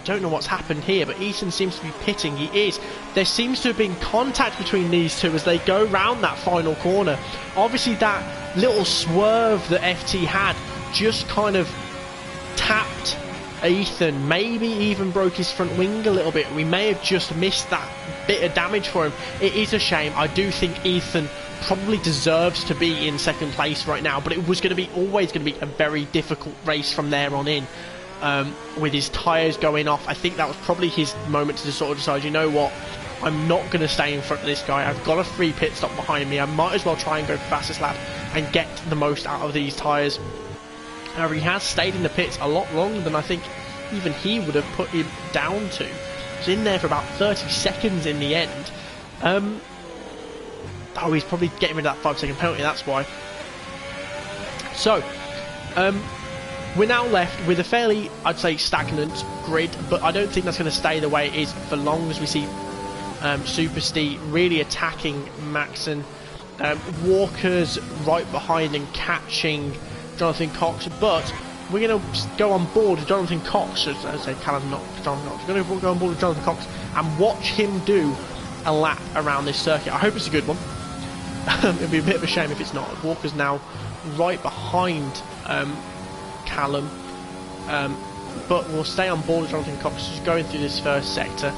don't know what's happened here, but Ethan seems to be pitting. He is. There seems to have been contact between these two as they go round that final corner. Obviously that little swerve that FT had just kind of tapped Ethan, maybe even broke his front wing a little bit. We may have just missed that bit of damage for him. It is a shame. I do think Ethan probably deserves to be in second place right now, but it was going to be always going to be a very difficult race from there on in. With his tyres going off, I think that was probably his moment to sort of decide, you know what, I'm not going to stay in front of this guy. I've got a free pit stop behind me. I might as well try and go fastest lap and get the most out of these tyres. However, he has stayed in the pits a lot longer than I think even he would have put him down to. He's in there for about 30 seconds in the end. Oh, he's probably getting rid of that 5-second penalty, that's why. So, we're now left with a fairly, I'd say, stagnant grid, but I don't think that's going to stay the way it is for long, as we see Super Steve really attacking Maxon. Walker's right behind and catching Jonathan Cox, but we're going to go on board with Jonathan Cox, as I say, Callum, not Jonathan Cox. We're going to go on board with Jonathan Cox and watch him do a lap around this circuit. I hope it's a good one. It'd be a bit of a shame if it's not. Walker's now right behind Callum, but we'll stay on board with Jonathan Cox, just going through this first sector.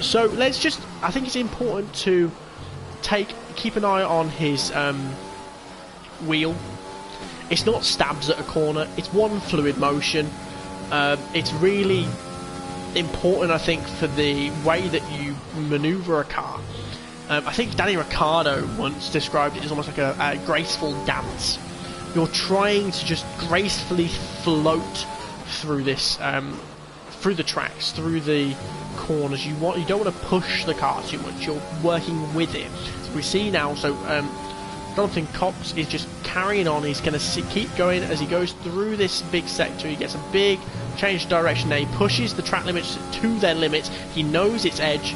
So let's just, I think it's important to keep an eye on his wheel. It's not stabs at a corner, it's one fluid motion. It's really important, I think, for the way that you manoeuvre a car. I think Danny Ricciardo once described it as almost like a graceful dance. You're trying to just gracefully float through this, through the tracks, through the corners. You don't want to push the car too much. You're working with it. So we see now. So Jonathan Cox is just carrying on. He's going to keep going as he goes through this big sector. He gets a big change of direction there. He pushes the track limits to their limits. He knows its edge.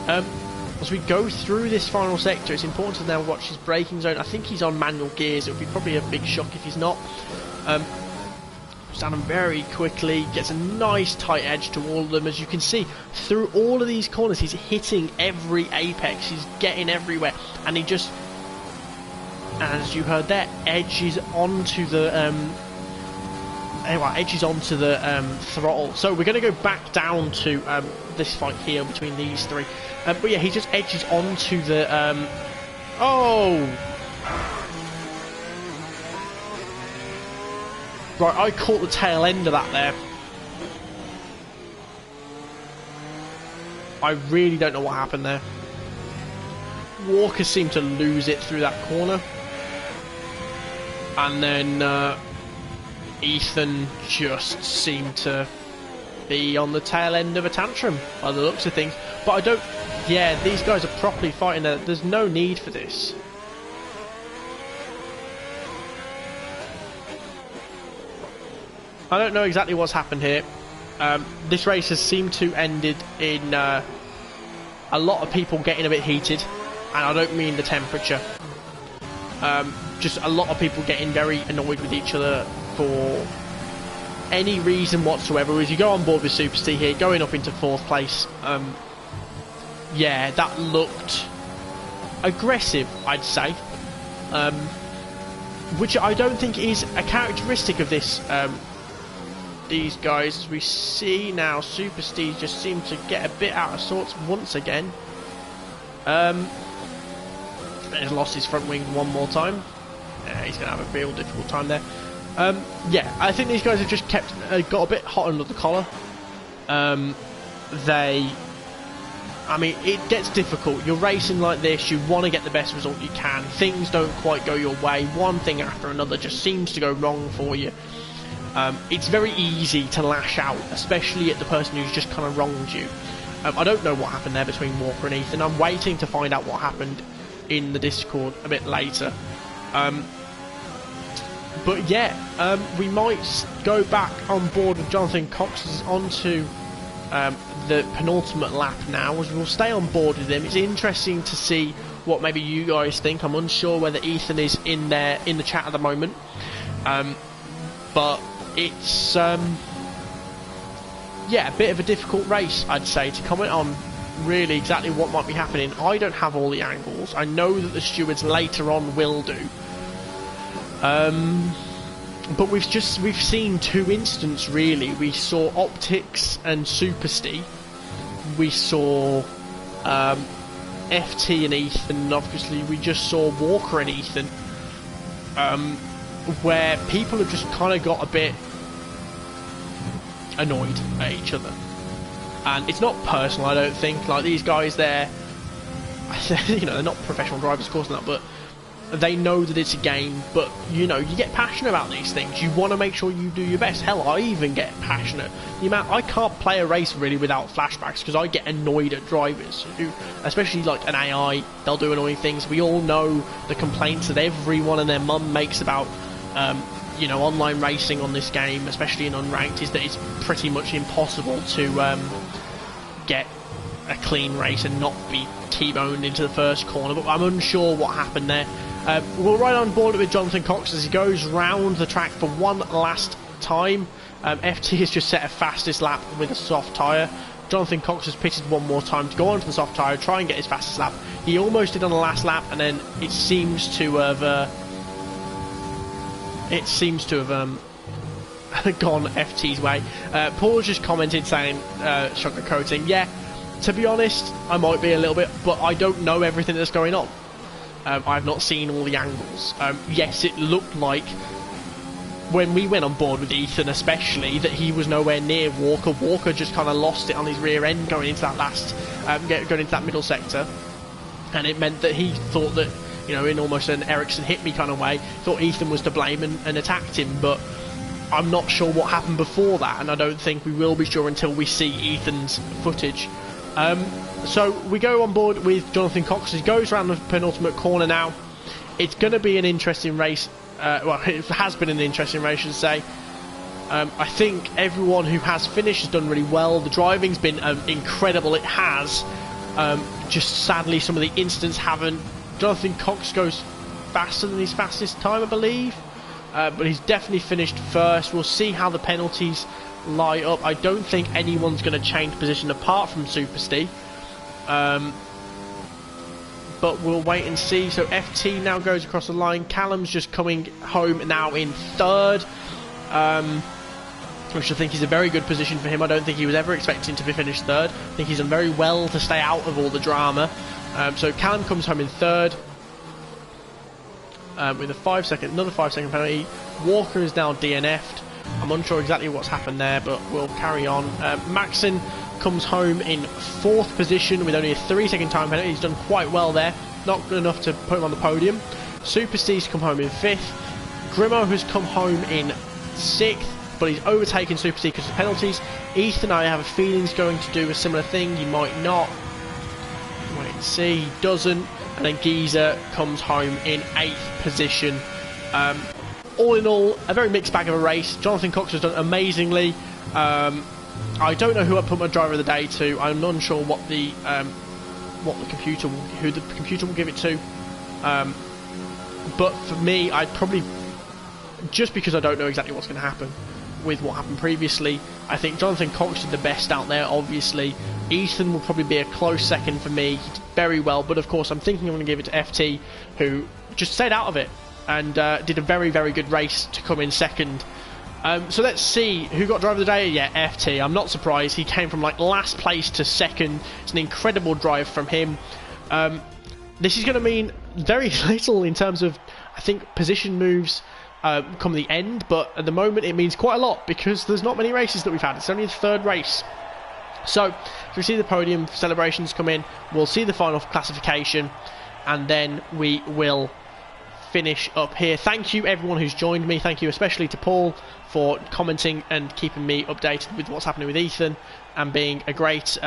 As we go through this final sector, it's important to now watch his braking zone. I think he's on manual gears. It would be probably a big shock if he's not. Down him very quickly, gets a nice tight edge to all of them. As you can see, through all of these corners, he's hitting every apex. He's getting everywhere, and he just, as you heard there, edges onto the throttle. So we're going to go back down to this fight here between these three. But yeah, he just edges onto the right, I caught the tail end of that there. I really don't know what happened there. Walker seemed to lose it through that corner, and then Ethan just seemed to be on the tail end of a tantrum by the looks of things. But I don't, yeah, these guys are properly fighting. There's no need for this. I don't know exactly what's happened here. This race has seemed to ended in a lot of people getting a bit heated, and I don't mean the temperature. Just a lot of people getting very annoyed with each other for any reason whatsoever. As you go on board with Super Steve here, going up into 4th place, yeah, that looked aggressive, I'd say, which I don't think is a characteristic of this. These guys, as we see now, Super Steve just seemed to get a bit out of sorts once again. He's lost his front wing one more time. He's going to have a real difficult time there. Yeah, I think these guys have just got a bit hot under the collar. I mean, it gets difficult. You're racing like this, you want to get the best result you can. Things don't quite go your way. One thing after another just seems to go wrong for you. It's very easy to lash out, especially at the person who's just kind of wronged you. I don't know what happened there between Walker and Ethan. I'm waiting to find out what happened in the Discord a bit later. But yeah, we might go back on board with Jonathan Cox onto the penultimate lap now, as we'll stay on board with him. It's interesting to see what maybe you guys think. I'm unsure whether Ethan is in there in the chat at the moment, but it's yeah, a bit of a difficult race, I'd say, to comment on really exactly what might be happening. I don't have all the angles. I know that the stewards later on will do. But we've seen two instances really. We saw Optics and Super Steve. We saw FT and Ethan, and obviously we just saw Walker and Ethan, where people have just kind of got a bit annoyed at each other. And it's not personal, I don't think. Like, these guys, they're you know, they're not professional drivers, of course not, but they know that it's a game. But, you know, you get passionate about these things. You want to make sure you do your best. Hell, I even get passionate. I can't play a race really without flashbacks, because I get annoyed at drivers who, especially like an AI, they'll do annoying things. We all know the complaints that everyone and their mum makes about you know, online racing on this game, especially in unranked, is that it's pretty much impossible to get a clean race and not be T-boned into the first corner. But I'm unsure what happened there. We'll ride on board with Jonathan Cox as he goes round the track for one last time. FT has just set a fastest lap with a soft tyre. Jonathan Cox has pitted one more time to go onto the soft tyre, try and get his fastest lap. He almost did on the last lap, and then it seems to have gone FT's way. Paul's just commented saying, sugarcoating, yeah, to be honest, I might be a little bit, but I don't know everything that's going on. I've not seen all the angles. Yes, it looked like when we went on board with Ethan especially that he was nowhere near Walker. Walker just kind of lost it on his rear end going into that last, going into that middle sector, and it meant that he thought that, you know, in almost an Ericsson hit me kind of way, thought Ethan was to blame and attacked him. But I'm not sure what happened before that, and I don't think we will be sure until we see Ethan's footage. So we go on board with Jonathan Cox. He goes around the penultimate corner now. It's going to be an interesting race. Well, it has been an interesting race, I should say. I think everyone who has finished has done really well. The driving's been incredible. It has. Just sadly, some of the incidents haven't. Jonathan Cox goes faster than his fastest time, I believe. But he's definitely finished first. We'll see how the penalties lie up. I don't think anyone's going to change position apart from Super Steve. But we'll wait and see. So FT now goes across the line. Callum's just coming home now in third, which I think is a very good position for him. I don't think he was ever expecting to be finished third. I think he's done very well to stay out of all the drama. So Callum comes home in third with a another 5 second penalty. Walker is now DNF'd. I'm unsure exactly what's happened there, but we'll carry on. Maxon comes home in fourth position with only a 3 second time penalty. He's done quite well there, not good enough to put him on the podium. Super Steve's come home in fifth. Grimo has come home in sixth, but he's overtaken Super Steve because of penalties. Ethan, I have a feeling, is going to do a similar thing. He might not. Wait and see. He doesn't. And then Geezer comes home in 8th position. all in all, a very mixed bag of a race. Jonathan Cox has done amazingly. I don't know who I put my driver of the day to. I'm not sure who the computer will give it to. But for me, I'd probably, just because I don't know exactly what's going to happen with what happened previously, I think Jonathan Cox did the best out there, obviously. Ethan will probably be a close second for me. He did very well, but of course I'm thinking I'm going to give it to FT, who just stayed out of it and did a very, very good race to come in second. So let's see who got driver of the day. Yeah, FT. I'm not surprised. He came from like last place to second. It's an incredible drive from him. This is going to mean very little in terms of, I think, position moves come the end, but at the moment it means quite a lot because there's not many races that we've had. It's only the third race. So we see the podium celebrations come in, we'll see the final classification, and then we will finish up here. Thank you everyone who's joined me. Thank you especially to Paul for commenting and keeping me updated with what's happening with Ethan and being a great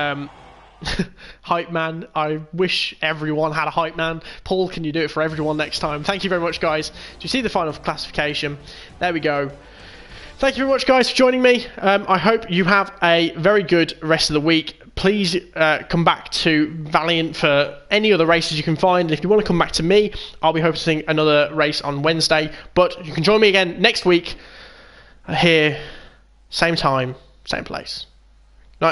hype man. I wish everyone had a hype man. Paul, can you do it for everyone next time? Thank you very much, guys. Do you see the final classification? There we go. Thank you very much, guys, for joining me. I hope you have a very good rest of the week. Please come back to Valiant for any other races you can find. And if you want to come back to me, I'll be hosting another race on Wednesday. But you can join me again next week here, same time, same place.